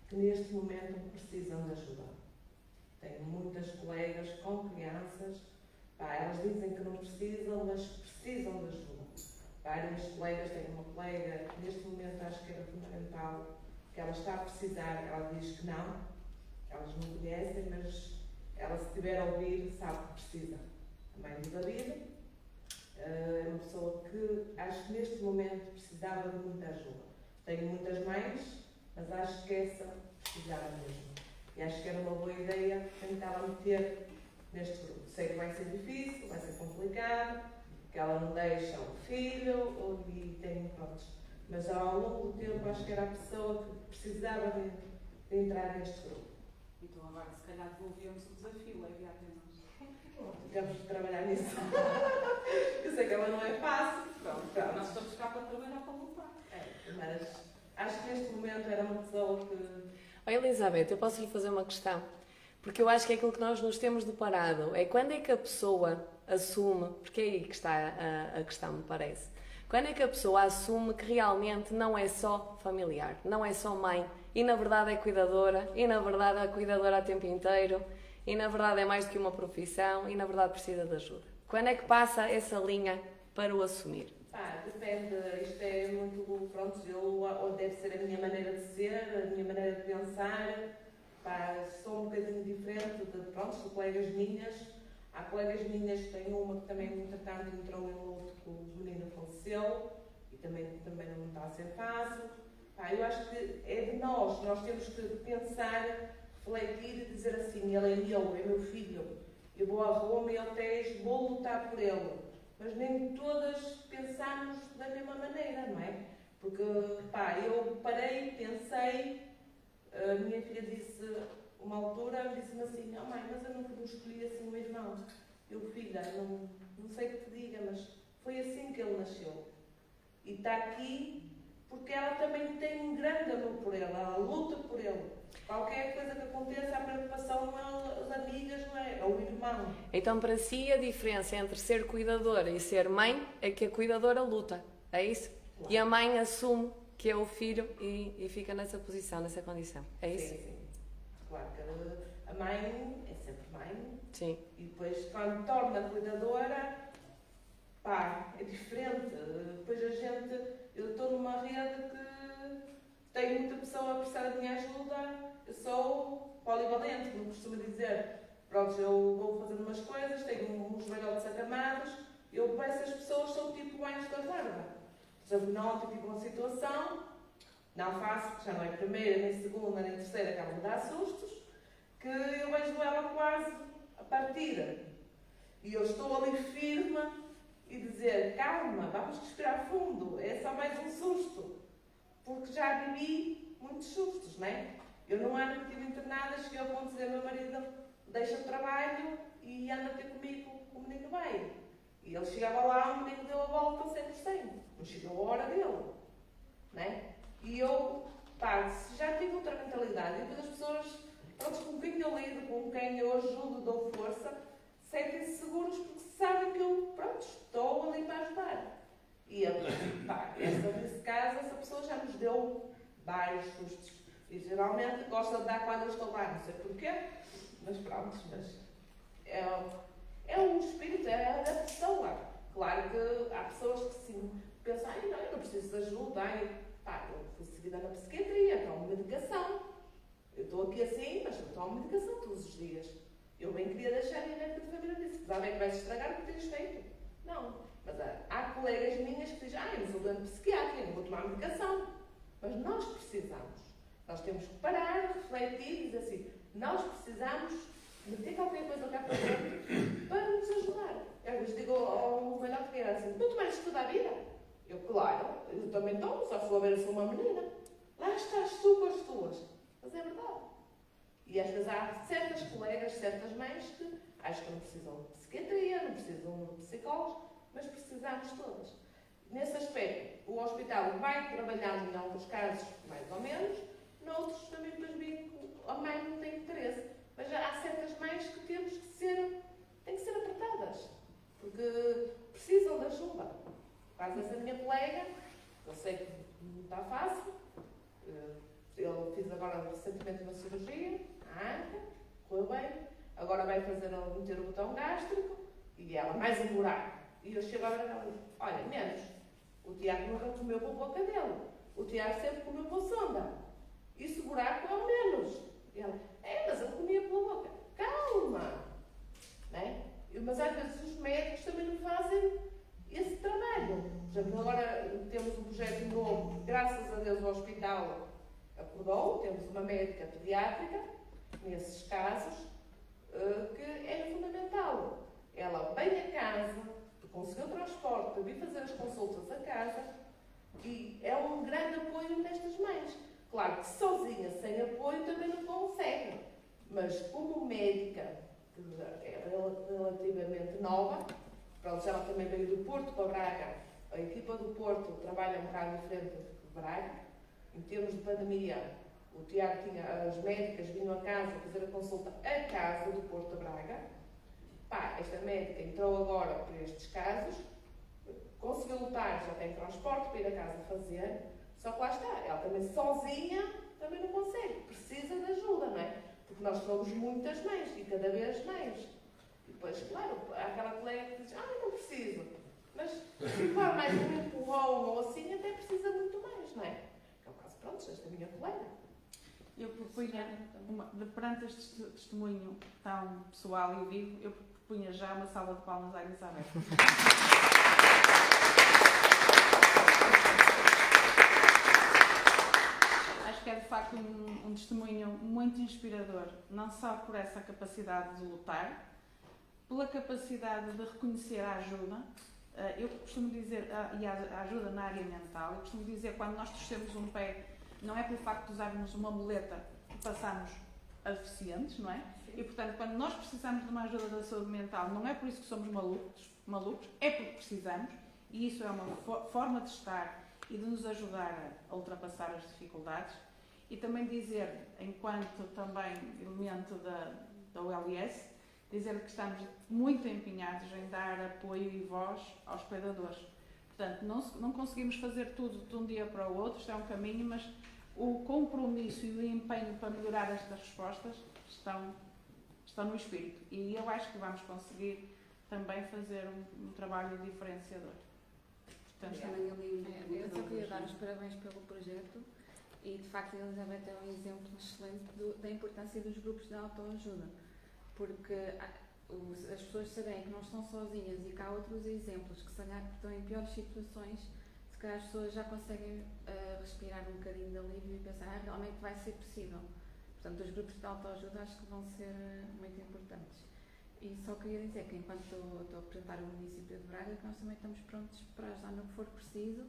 que neste momento precisam de ajuda. Tenho muitas colegas com crianças, elas dizem que não precisam, mas precisam de ajuda. Várias colegas, tenho uma colega que neste momento acho que era fundamental, que ela está a precisar, ela diz que não, elas não conhecem, mas ela, se estiver a ouvir, sabe que precisa. A mãe do David é uma pessoa que acho que neste momento precisava de muita ajuda. Tenho muitas mães, mas acho que essa precisava mesmo. E acho que era uma boa ideia tentar meter neste grupo. Sei que vai ser difícil, vai ser complicado, que ela não deixa o filho e tem prontos. Mas ao longo do tempo acho que era a pessoa que precisava de entrar neste grupo. Então agora se calhar devolvemos o desafio, Lívia, até nós. Temos de trabalhar nisso. Eu sei que ela não é fácil. Pronto. Nós estamos cá para trabalhar para lutar. Mas acho que neste momento era uma pessoa que... Oh, Elizabeth, eu posso lhe fazer uma questão? Porque eu acho que é aquilo que nós nos temos deparado é quando é que a pessoa assume, porque é aí que está a questão, me parece. Quando é que a pessoa assume que realmente não é só familiar, não é só mãe, e na verdade é cuidadora, e na verdade é cuidadora a tempo inteiro, e na verdade é mais do que uma profissão, e na verdade precisa de ajuda. Quando é que passa essa linha para o assumir? Depende, isto é muito, pronto, ou deve ser a minha maneira de ser, a minha maneira de pensar, sou um bocadinho diferente de colegas minhas. Há colegas minhas que têm uma que também, entretanto, entrou em luto que o menino faleceu e também não está a ser fácil. Eu acho que é de nós temos que pensar, refletir e dizer assim, ele é meu filho, eu vou a Roma e ao Tejo, vou lutar por ele. Mas nem todas pensamos da mesma maneira, não é? Porque, eu parei, pensei, a minha filha disse, uma altura, disse-me assim, mãe, mas eu não escolhi assim o meu irmão. Eu, filha, não sei o que te diga, mas foi assim que ele nasceu. E está aqui porque ela também tem um grande amor por ele, ela luta por ele. Qualquer coisa que aconteça, a preocupação não é as amigas, não é o irmão. Então, para si, a diferença entre ser cuidadora e ser mãe é que a cuidadora luta, é isso? Claro. E a mãe assume que é o filho e fica nessa posição, nessa condição, é isso? Sim. Claro que a mãe é sempre mãe. Sim. E depois, quando torna cuidadora, é diferente. Depois eu estou numa rede que tem muita pessoa a prestar a minha ajuda. Eu sou polivalente, como costumo dizer. Pronto, eu vou fazendo umas coisas, tenho uns velhotes acamados, eu peço as pessoas, sou tipo anjos da guarda. Por exemplo, não tive uma situação, não faço, porque já não é primeira, nem segunda, nem terceira, que ela me dá sustos, que eu vejo ela quase a partir. E eu estou ali firme e dizer, calma, vamos respirar fundo, é só mais um susto. Porque já vivi muitos sustos, não é? Eu não ando tive internada, cheguei ao ponto de dizer, meu marido deixa o trabalho e anda ter comigo, o menino vai. E ele chegava lá, o menino deu a volta 100%. Não chegou a hora dele, não é? E eu, já tive outra mentalidade. E depois as pessoas, com quem eu lido, com quem eu ajudo, dou força, sentem-se seguros porque sabem que eu, estou ali para ajudar. E, nesse caso, essa pessoa já nos deu vários sustos. E geralmente gosta de dar quando eu estou lá, não sei porquê, mas é o espírito, é a pessoa. Claro que há pessoas que sim, pensam, eu não preciso de ajuda, eu fui seguida na psiquiatria, tomo medicação. Eu estou aqui assim, mas eu tomo medicação todos os dias. Eu bem queria deixar a minha médica de família disso, já bem que vais estragar o que tens feito. Não, mas há colegas minhas que dizem, eu não sou doente psiquiátrica, não vou tomar medicação. Mas nós precisamos. Nós temos que parar, refletir e dizer assim, nós precisamos meter qualquer coisa cá para dentro para nos ajudar. Eu às vezes digo ao melhor que era assim, tu tomares tudo à vida? Eu, claro, eu também tomo, só se ver sou uma menina. Lá estás tu com as tuas. Mas é verdade. E às vezes há certas colegas, certas mães que acham que não precisam de psiquiatria, não precisam de psicólogos, mas precisamos todas. Nesse aspecto, o hospital vai trabalhando em alguns casos mais ou menos, noutros também depois vi que a mãe não tem interesse. Mas há certas mães que têm que ser apertadas, porque precisam de ajuda. Faz essa minha colega, eu sei que não está fácil, eu fiz agora recentemente uma cirurgia, a anca, correu bem, agora vai meter o botão gástrico e ela mais um buraco. E eu chego agora e ela diz, olha, menos, o Tiago nunca comeu com a boca dele, o Tiago sempre comeu com a sonda, e esse buraco é o menos. E ela, mas ele comia pela boca. Calma! Né? Mas às vezes os médicos também não fazem esse trabalho. Por exemplo, agora temos um projeto novo, graças a Deus o hospital acordou, temos uma médica pediátrica, nesses casos, que é fundamental. Ela vem a casa, conseguiu transporte para vir fazer as consultas a casa e é um grande apoio nestas mães. Claro que sozinha, sem apoio, também Mas como médica, que é relativamente nova, pronto, ela também veio do Porto para Braga, a equipa do Porto trabalha um bocado diferente de Braga. Em termos de pandemia, o Tiago tinha, as médicas vinham a casa fazer a consulta a casa do Porto de Braga. Pá, esta médica entrou agora por estes casos, conseguiu lutar, já tem transporte para ir a casa fazer, só que lá está, ela também sozinha também não consegue, precisa de ajuda, não é? Porque nós somos muitas mães e cada vez mais. E depois, claro, há aquela colega que diz, não preciso. Mas se for mais um empurrão ou assim, até precisa muito mais, não é? É o caso, pronto, desta minha colega. Eu propunha, perante este testemunho tão pessoal e vivo, eu propunha já uma salva de palmas à Elizabeth. Acho que é de facto um testemunho muito inspirador, não só por essa capacidade de lutar, pela capacidade de reconhecer a ajuda. Eu costumo dizer, e a ajuda na área mental, eu costumo dizer, quando nós torcemos um pé, não é pelo facto de usarmos uma muleta que passamos a deficientes, não é? E, portanto, quando nós precisamos de uma ajuda da saúde mental, não é por isso que somos malucos, é porque precisamos, e isso é uma forma de estar e de nos ajudar a ultrapassar as dificuldades. E também dizer, enquanto também elemento da OLS, dizer que estamos muito empenhados em dar apoio e voz aos cuidadores. Portanto, não conseguimos fazer tudo de um dia para o outro, isto é um caminho, mas o compromisso e o empenho para melhorar estas respostas estão no espírito. E eu acho que vamos conseguir também fazer um trabalho diferenciador. Portanto, eu só queria dar os parabéns pelo projeto e, de facto, a Elizabeth é um exemplo excelente da importância dos grupos de autoajuda. Porque as pessoas saberem que não estão sozinhas e que há outros exemplos que, se calhar, estão em piores situações, se calhar as pessoas já conseguem respirar um bocadinho de alívio e pensar, realmente vai ser possível. Portanto, os grupos de autoajuda acho que vão ser muito importantes. E só queria dizer que, enquanto estou a representar o município de Braga, que nós também estamos prontos para ajudar no que for preciso,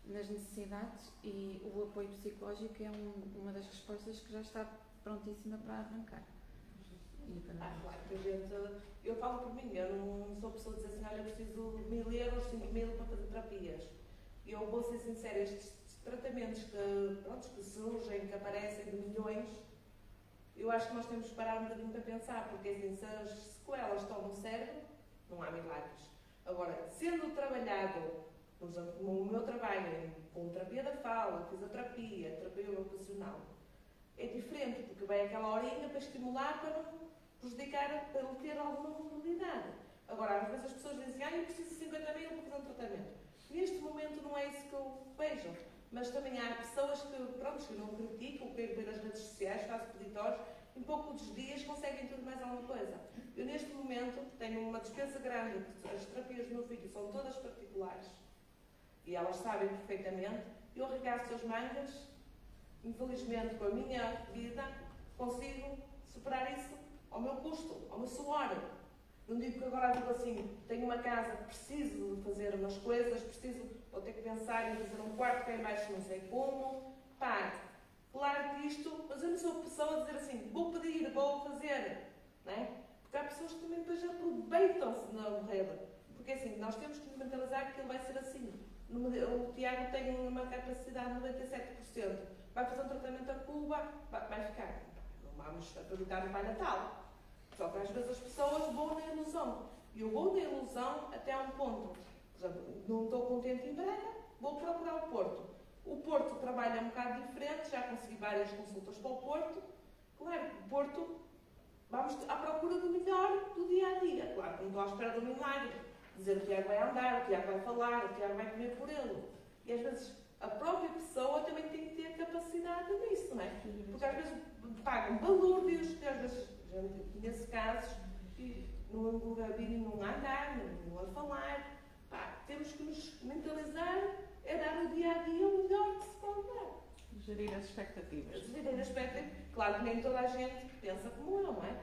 nas necessidades, e o apoio psicológico é uma das respostas que já está prontíssima para arrancar. Claro que a gente, eu falo por mim, eu não sou pessoa de dizer assim, olha, eu preciso de 1.000 euros, 5.000 para fazer terapias. Eu vou ser sincera, estes tratamentos que surgem, que aparecem de milhões, eu acho que nós temos que parar um bocadinho para pensar, porque assim, se as sequelas estão no cérebro, não há milagres. Agora, sendo trabalhado, por exemplo, no meu trabalho com terapia da fala, fisioterapia, terapia ocupacional, é diferente, porque vem aquela horinha para estimular, para não prejudicar, para ter alguma mobilidade. Agora, às vezes as pessoas dizem, eu preciso de 50 mil para fazer um tratamento. Neste momento não é isso que eu vejo, mas também há pessoas que não criticam, que vêm nas redes sociais, fazem peditórios, em poucos dias conseguem tudo mais alguma coisa. Eu neste momento tenho uma despesa grande, as terapias do meu filho são todas particulares, e elas sabem perfeitamente, eu arregaço as mangas, infelizmente com a minha vida, consigo superar isso ao meu custo, ao meu suor. Não digo que agora digo assim, tenho uma casa, preciso de fazer umas coisas, vou ter que pensar em fazer um quarto cá em baixo, não sei como. Claro que isto, mas eu não sou a pessoa a dizer assim, vou pedir, vou fazer, não é? Porque há pessoas que também depois aproveitam-se na rede. Porque assim, nós temos que mentalizar que ele vai ser assim. O Tiago tem uma capacidade de 97%. Vai fazer um tratamento a Cuba, vai ficar. Não vamos acreditar no Pai Natal. Só que às vezes as pessoas vão na ilusão. E eu vou na ilusão até a um ponto. Por exemplo, não estou contente em Braga, vou procurar o Porto. O Porto trabalha um bocado diferente, já consegui várias consultas para o Porto. Claro que o Porto, vamos à procura do melhor do dia a dia. Claro que não estou à espera do milagre. Dizer o Tiago vai andar, o Tiago vai falar, o Tiago vai comer por ele. E às vezes a própria pessoa também tem que ter capacidade nisso, não é? Porque às vezes pagam balúrdios, que às vezes, nesse caso, no gabinete não a andar, não a falar. Temos que nos mentalizar, é dar o dia a dia o melhor que se pode dar. Gerir as expectativas. Gerir as expectativas. Claro que nem toda a gente pensa como eu, não é?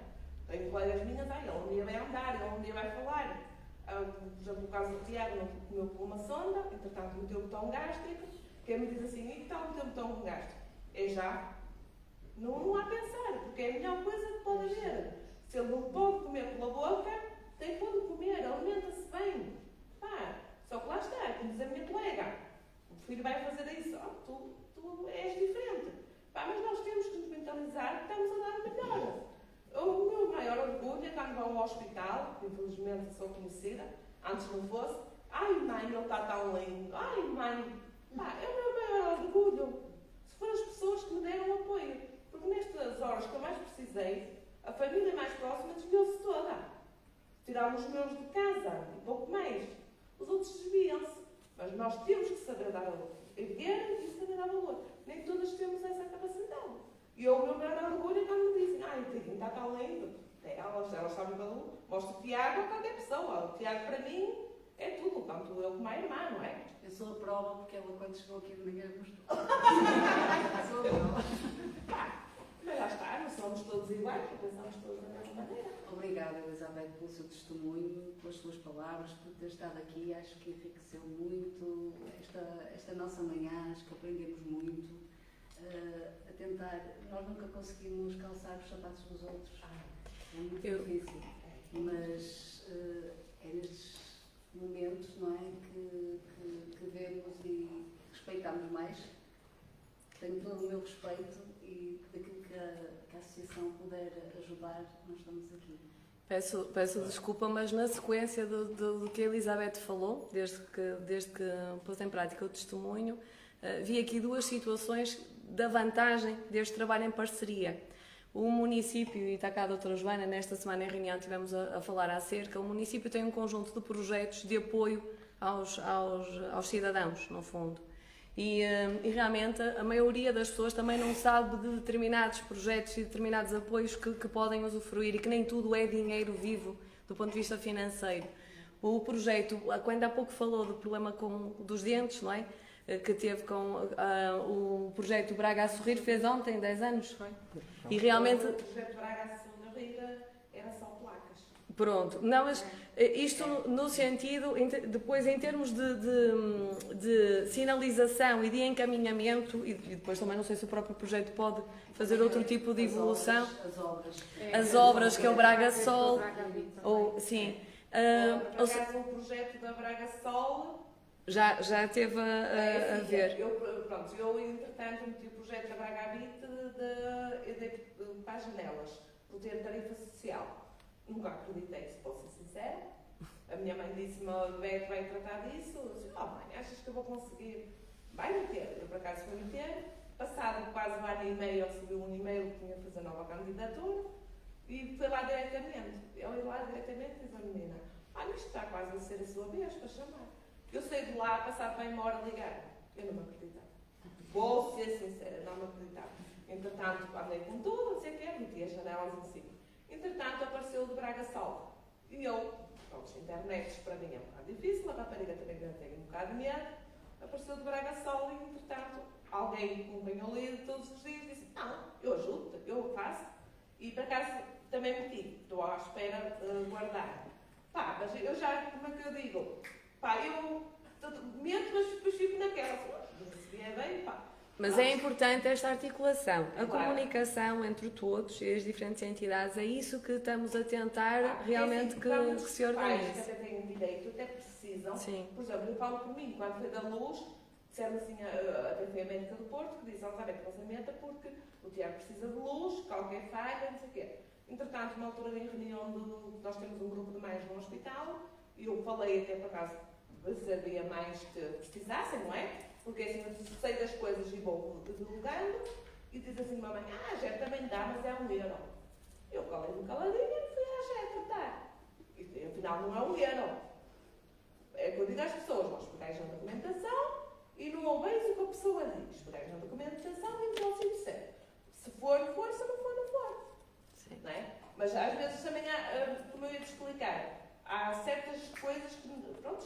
Tenho colegas minhas, ele um dia vai andar, ele um dia vai falar. Por exemplo, no caso do Tiago, não comeu por uma sonda, entretanto meteu o botão gástrico, que me diz assim, e que tal meter o botão gástrico? É já. Não há a pensar, porque é a melhor coisa que pode Se ele não pode comer pela boca, tem pode comer, alimenta-se bem. Pá, só que lá está, como diz a minha colega, o filho vai fazer isso, tu és diferente. Pá, mas nós temos que nos mentalizar que estamos a dar melhor. O meu maior orgulho é quando vão ao hospital, infelizmente sou conhecida, antes não fosse, ai mãe, ele está tão lindo, ai mãe, pá, é o meu maior orgulho. Se foram as pessoas que me deram apoio, porque nestas horas que eu mais precisei, a família mais próxima desviou-se toda. Tiraram os meus de casa e pouco mais. Os outros desviam-se. Mas nós temos que saber dar valor. Erguer e saber dar valor. Nem todas temos essa capacidade. E o meu maior orgulho é quando me dizem, ai, Tiago, está tão lindo. Elas sabem o valor. Mostro o Tiago a qualquer pessoa. O Tiago, para mim, é tudo. Tanto eu como a irmã, não é? Eu sou a prova porque ela, quando chegou aqui de manhã, mostrou. Sou Pá, mas lá está, não somos todos iguais, pensamos todos da mesma maneira. Obrigada, Elizabeth, pelo seu testemunho, pelas suas palavras, por ter estado aqui. Acho que enriqueceu muito esta nossa manhã, acho que aprendemos muito. A tentar, nós nunca conseguimos calçar os sapatos dos outros. É muito difícil. Mas é nestes momentos, não é, que vemos e respeitamos mais. Tenho todo o meu respeito e daquilo que a associação puder ajudar, nós estamos aqui. Peço desculpa, mas na sequência do que a Elizabeth falou, desde que pôs em prática o testemunho, vi aqui duas situações da vantagem deste trabalho em parceria. O município, e está cá a doutora Joana, nesta semana em reunião estivemos a falar acerca, o município tem um conjunto de projetos de apoio aos cidadãos, no fundo. E realmente a maioria das pessoas também não sabe de determinados projetos e determinados apoios que podem usufruir e que nem tudo é dinheiro vivo do ponto de vista financeiro. O projeto, quando há pouco falou do problema dos dentes, não é? Que teve com o projeto Braga a Sorrir, fez ontem 10 anos, foi? E realmente... O projeto Braga a Sorrir era só placas. Pronto, não, mas isto no sentido, depois em termos de sinalização e de encaminhamento, e depois também não sei se o próprio projeto pode fazer outro tipo de evolução. As obras que é o Braga Sol, ou sim. Por acaso o projeto da Braga Sol já teve a ver. Eu entretanto meti o projeto da Braga Habite para as janelas, por ter tarifa social. Nunca acreditei, se posso ser sincera. A minha mãe disse-me, o Beto vai tratar disso. Eu disse, mãe, achas que eu vou conseguir? Vai meter. Eu por acaso fui meter. Passado quase um ano e meio, eu recebi um e-mail que tinha que fazer nova candidatura. E foi lá diretamente. Eu ia lá diretamente e disse à menina, isto está quase a ser a sua vez para chamar. Eu saí de lá, passado bem uma hora ligar. Eu não me acreditava. Vou ser sincera, não me acreditava. Entretanto, andei com tudo, não sei o quê, meti as janelas em cima. Entretanto, apareceu o de Braga Sol. E eu, internet para mim é um bocado difícil, a rapariga também tem um bocado de medo. Apareceu o de Braga Sol e, entretanto, alguém com quem eu lido todos os dias disse, não, eu ajudo, eu faço. E, por acaso, também meti, estou à espera de guardar. Mas eu já, como é que eu digo? Eu meto, mas depois fico naquela. Se vier bem, Mas é importante esta articulação, a comunicação entre todos e as diferentes entidades, é isso que estamos a tentar realmente que se organize. Os pais que até têm direito, até precisam. Sim. Por exemplo, eu falo por mim, quando foi da luz, disseram assim, até foi a médica do Porto, que disse, Elizabeth, não se meta porque o Tiago precisa de luz, qualquer falha, não sei o quê. Entretanto, na altura em reunião, nós temos um grupo de mães no hospital, e eu falei até por acaso, sabia mais que precisassem, não é? Porque assim, eu sei das coisas e vou divulgando, e diz assim, mamãe, já também dá, mas é €1. Eu calei-me caladinha e fui à Jeta dar. E afinal não é €1. É que eu digo às pessoas, nós pegais na documentação e não ouveis o que a pessoa diz. Pegais na documentação e não se disser. Se for, for, se não for, não for. Sim. Não é? Mas às vezes também há, como eu ia te explicar, há certas coisas que,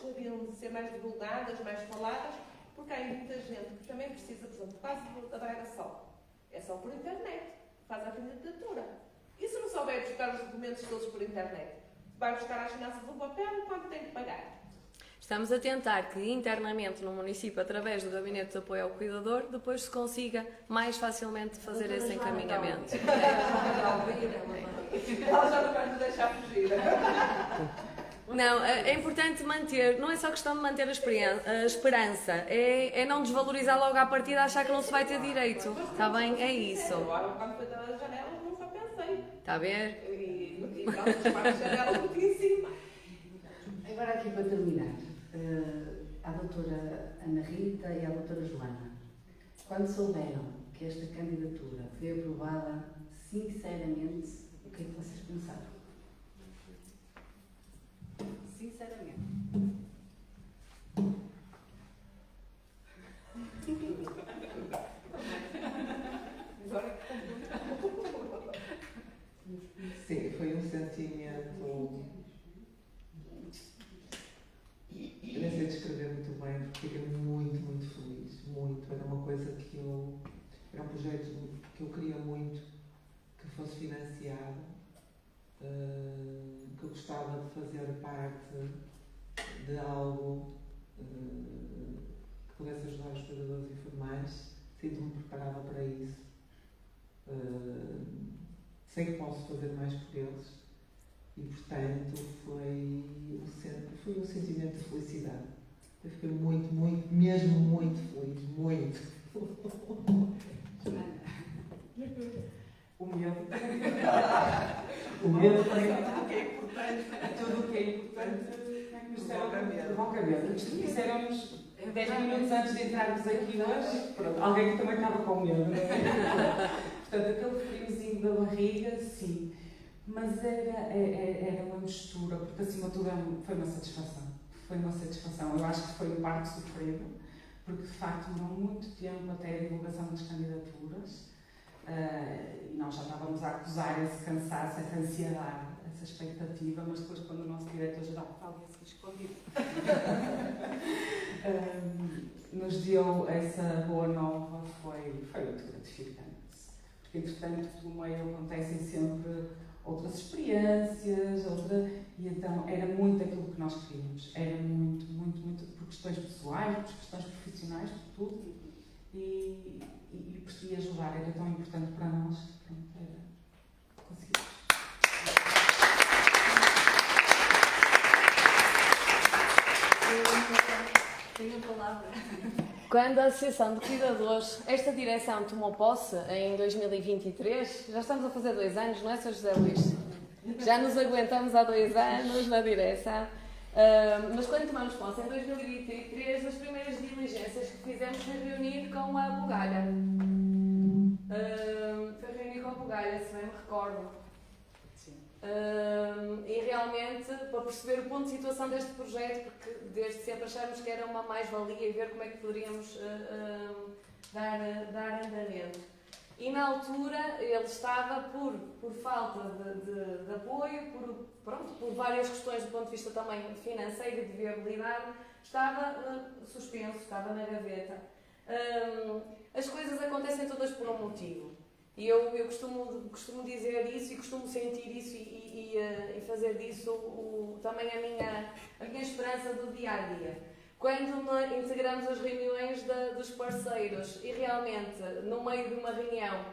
deviam de ser mais divulgadas, mais faladas, porque há muita gente que também precisa, por exemplo, quase da Braga Sol. É só por internet, faz a candidatura. E se não souber buscar os documentos todos por internet? Vai buscar as finanças do papel, quanto tem que pagar? Estamos a tentar que internamente no município, através do Gabinete de Apoio ao Cuidador, depois se consiga mais facilmente fazer esse encaminhamento. Ela já não vai nos deixar fugir. Não, é importante manter, não é só questão de manter a esperança, é não desvalorizar logo à partida, achar que não se vai ter direito. Está bem? É isso. Agora, quando foi da janela, nunca pensei. Está a ver? E pronto, as partes da janela não tinha em cima. Agora aqui para terminar, a doutora Ana Rita e a doutora Joana, quando souberam que esta candidatura foi aprovada, sinceramente, o que é que vocês pensaram? Sinceramente. Sim, foi um sentimento. Eu nem sei descrever muito bem, porque fiquei muito feliz. Muito. Era uma coisa que eu. Era um projeto que eu queria muito que fosse financiado, que eu gostava de fazer parte de algo que pudesse ajudar os cuidadores informais. Sinto-me preparada para isso. Sei que posso fazer mais por eles e, portanto, foi um sentimento de felicidade. Eu fiquei mesmo muito feliz, muito. O medo. O medo também. Tudo o que é importante. Tudo o que é importante. Como é que nos disseram? Vão caber. Disseram-nos 10 minutos antes de entrarmos aqui hoje. Pronto, alguém que também estava com medo, não é? Portanto, aquele friozinho da barriga, sim. Mas era uma mistura, porque acima de tudo foi uma satisfação. Foi uma satisfação. Eu acho que foi um parto sofrido, porque de facto demorou muito tempo até a divulgação das candidaturas. E nós já estávamos a acusar esse cansaço, essa ansiedade, essa expectativa, mas depois quando o nosso diretor-geral estava assim escondido nos deu essa boa nova, foi muito gratificante. Porque entretanto pelo meio acontecem sempre outras experiências, e então era muito aquilo que nós queríamos. Era muito, por questões pessoais, por questões profissionais, por tudo. E percebi ajudar, era tão importante para nós. Pronto, era conseguir. Tenho a palavra. Quando a Associação de Cuidadores, esta direção tomou posse em 2023, já estamos a fazer 2 anos, não é, Sr. José Luís? Já nos aguentamos há 2 anos na direção. Mas quando tomamos posse em 2023, as primeiras diligências que fizemos foi reunir com a Bugalha. Foi reunir com a Bugalha, se bem me recordo. E realmente para perceber o ponto de situação deste projeto, porque desde sempre achámos que era uma mais-valia e ver como é que poderíamos dar andamento. E na altura ele estava por falta de apoio, por várias questões do ponto de vista também financeiro e de viabilidade, estava suspenso, estava na gaveta. As coisas acontecem todas por um motivo. E eu costumo dizer isso e costumo sentir isso e fazer disso também a minha esperança do dia-a-dia. Quando integramos as reuniões dos parceiros e realmente, no meio de uma reunião,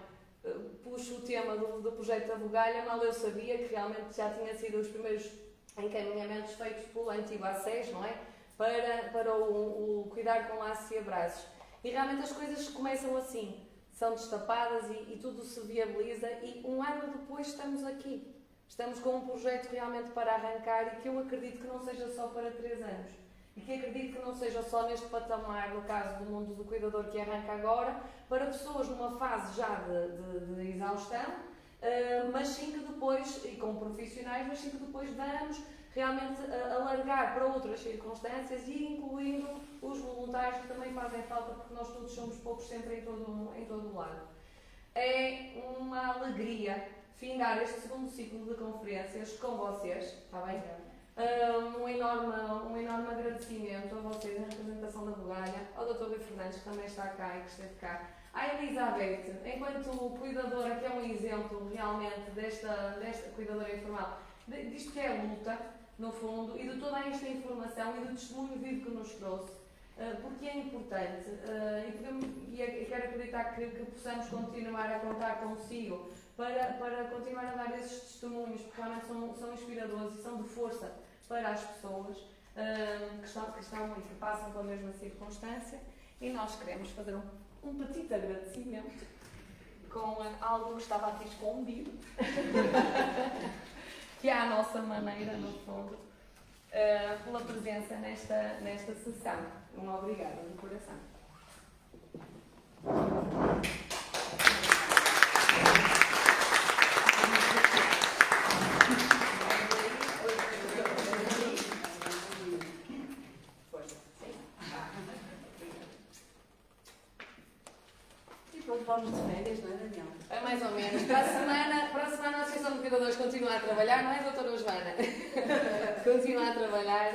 puxo o tema do projeto da Bugalha, mal eu sabia que realmente já tinha sido os primeiros encaminhamentos feitos pelo antigo ACES, não é? Para o cuidar com laços e abraços. E realmente as coisas começam assim. São destapadas e tudo se viabiliza e 1 ano depois estamos aqui. Estamos com um projeto realmente para arrancar e que eu acredito que não seja só para 3 anos. E que acredito que não seja só neste patamar, no caso do mundo do cuidador que arranca agora, para pessoas numa fase já de exaustão, mas sim que depois, e com profissionais, mas sim que depois vamos realmente alargar para outras circunstâncias e incluindo os voluntários que também fazem falta, porque nós todos somos poucos sempre em todo o lado. É uma alegria findar este 2º ciclo de conferências com vocês, está bem? Um enorme agradecimento a vocês em representação da Bugalha, ao Dr. Rui Fernandes, que também está cá e que esteve cá, à Elizabeth, enquanto cuidadora, que é um exemplo realmente desta cuidadora informal, disto que é a luta, no fundo, e de toda esta informação e do testemunho vivo que nos trouxe, porque é importante e quero acreditar que possamos continuar a contar consigo para continuar a dar esses testemunhos, porque realmente são inspiradores e são de força para as pessoas que estão e que passam pela mesma circunstância. E nós queremos fazer um petit agradecimento com algo que estava aqui escondido, que é a nossa maneira, no fundo, pela presença nesta sessão. Um obrigado de coração. Vamos de férias, não é, Daniel? É mais ou menos. Para a semana a Associação de Cuidadores continua a trabalhar, não é, doutora Joana? Continua a trabalhar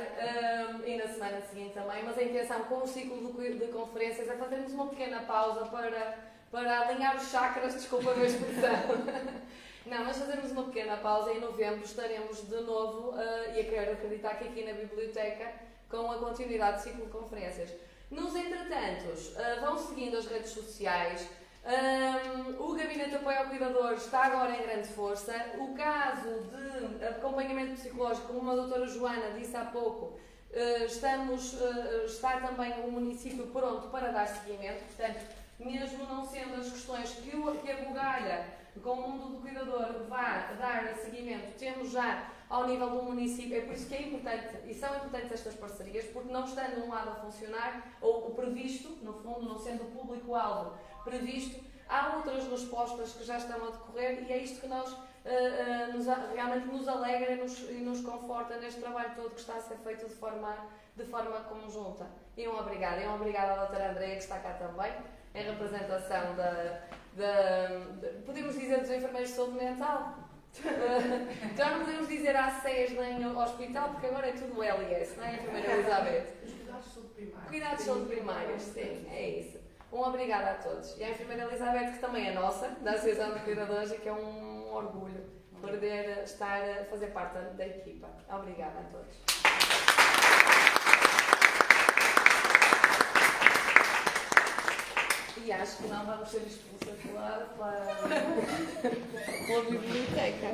e na semana seguinte também, mas a intenção com o ciclo de conferências é fazermos uma pequena pausa para alinhar os chakras, desculpa a minha expressão. Não, mas fazermos uma pequena pausa e em novembro estaremos de novo, e eu quero acreditar que aqui na biblioteca, com a continuidade do ciclo de conferências. Nos entretantos, vão seguindo as redes sociais. O Gabinete de Apoio ao Cuidador está agora em grande força. O caso de acompanhamento psicológico, como a doutora Joana disse há pouco, está também o município pronto para dar seguimento. Portanto, mesmo não sendo as questões que a Bugalha, com o mundo do cuidador, vá dar seguimento, temos já ao nível do município. É por isso que é importante, e são importantes estas parcerias, porque não estando um lado a funcionar, ou o previsto, no fundo, não sendo o público-alvo previsto, há outras respostas que já estão a decorrer, e é isto que realmente nos alegra e nos conforta neste trabalho todo que está a ser feito de forma conjunta. E um obrigado à doutora Andreia, que está cá também, em representação podemos dizer, dos enfermeiros de saúde mental. Já não podemos dizer ACES nem hospital, porque agora é tudo LS, não é, enfermeira Elizabeth? Os cuidados de saúde primários. Cuidados de saúde primários, sim, é isso. Um obrigado a todos. E à enfermeira Elizabeth, que também é nossa, da Associação de Cuidadores, e que é um orgulho poder estar a fazer parte da equipa. Obrigada a todos. E acho que não vamos ser expulsas pela biblioteca.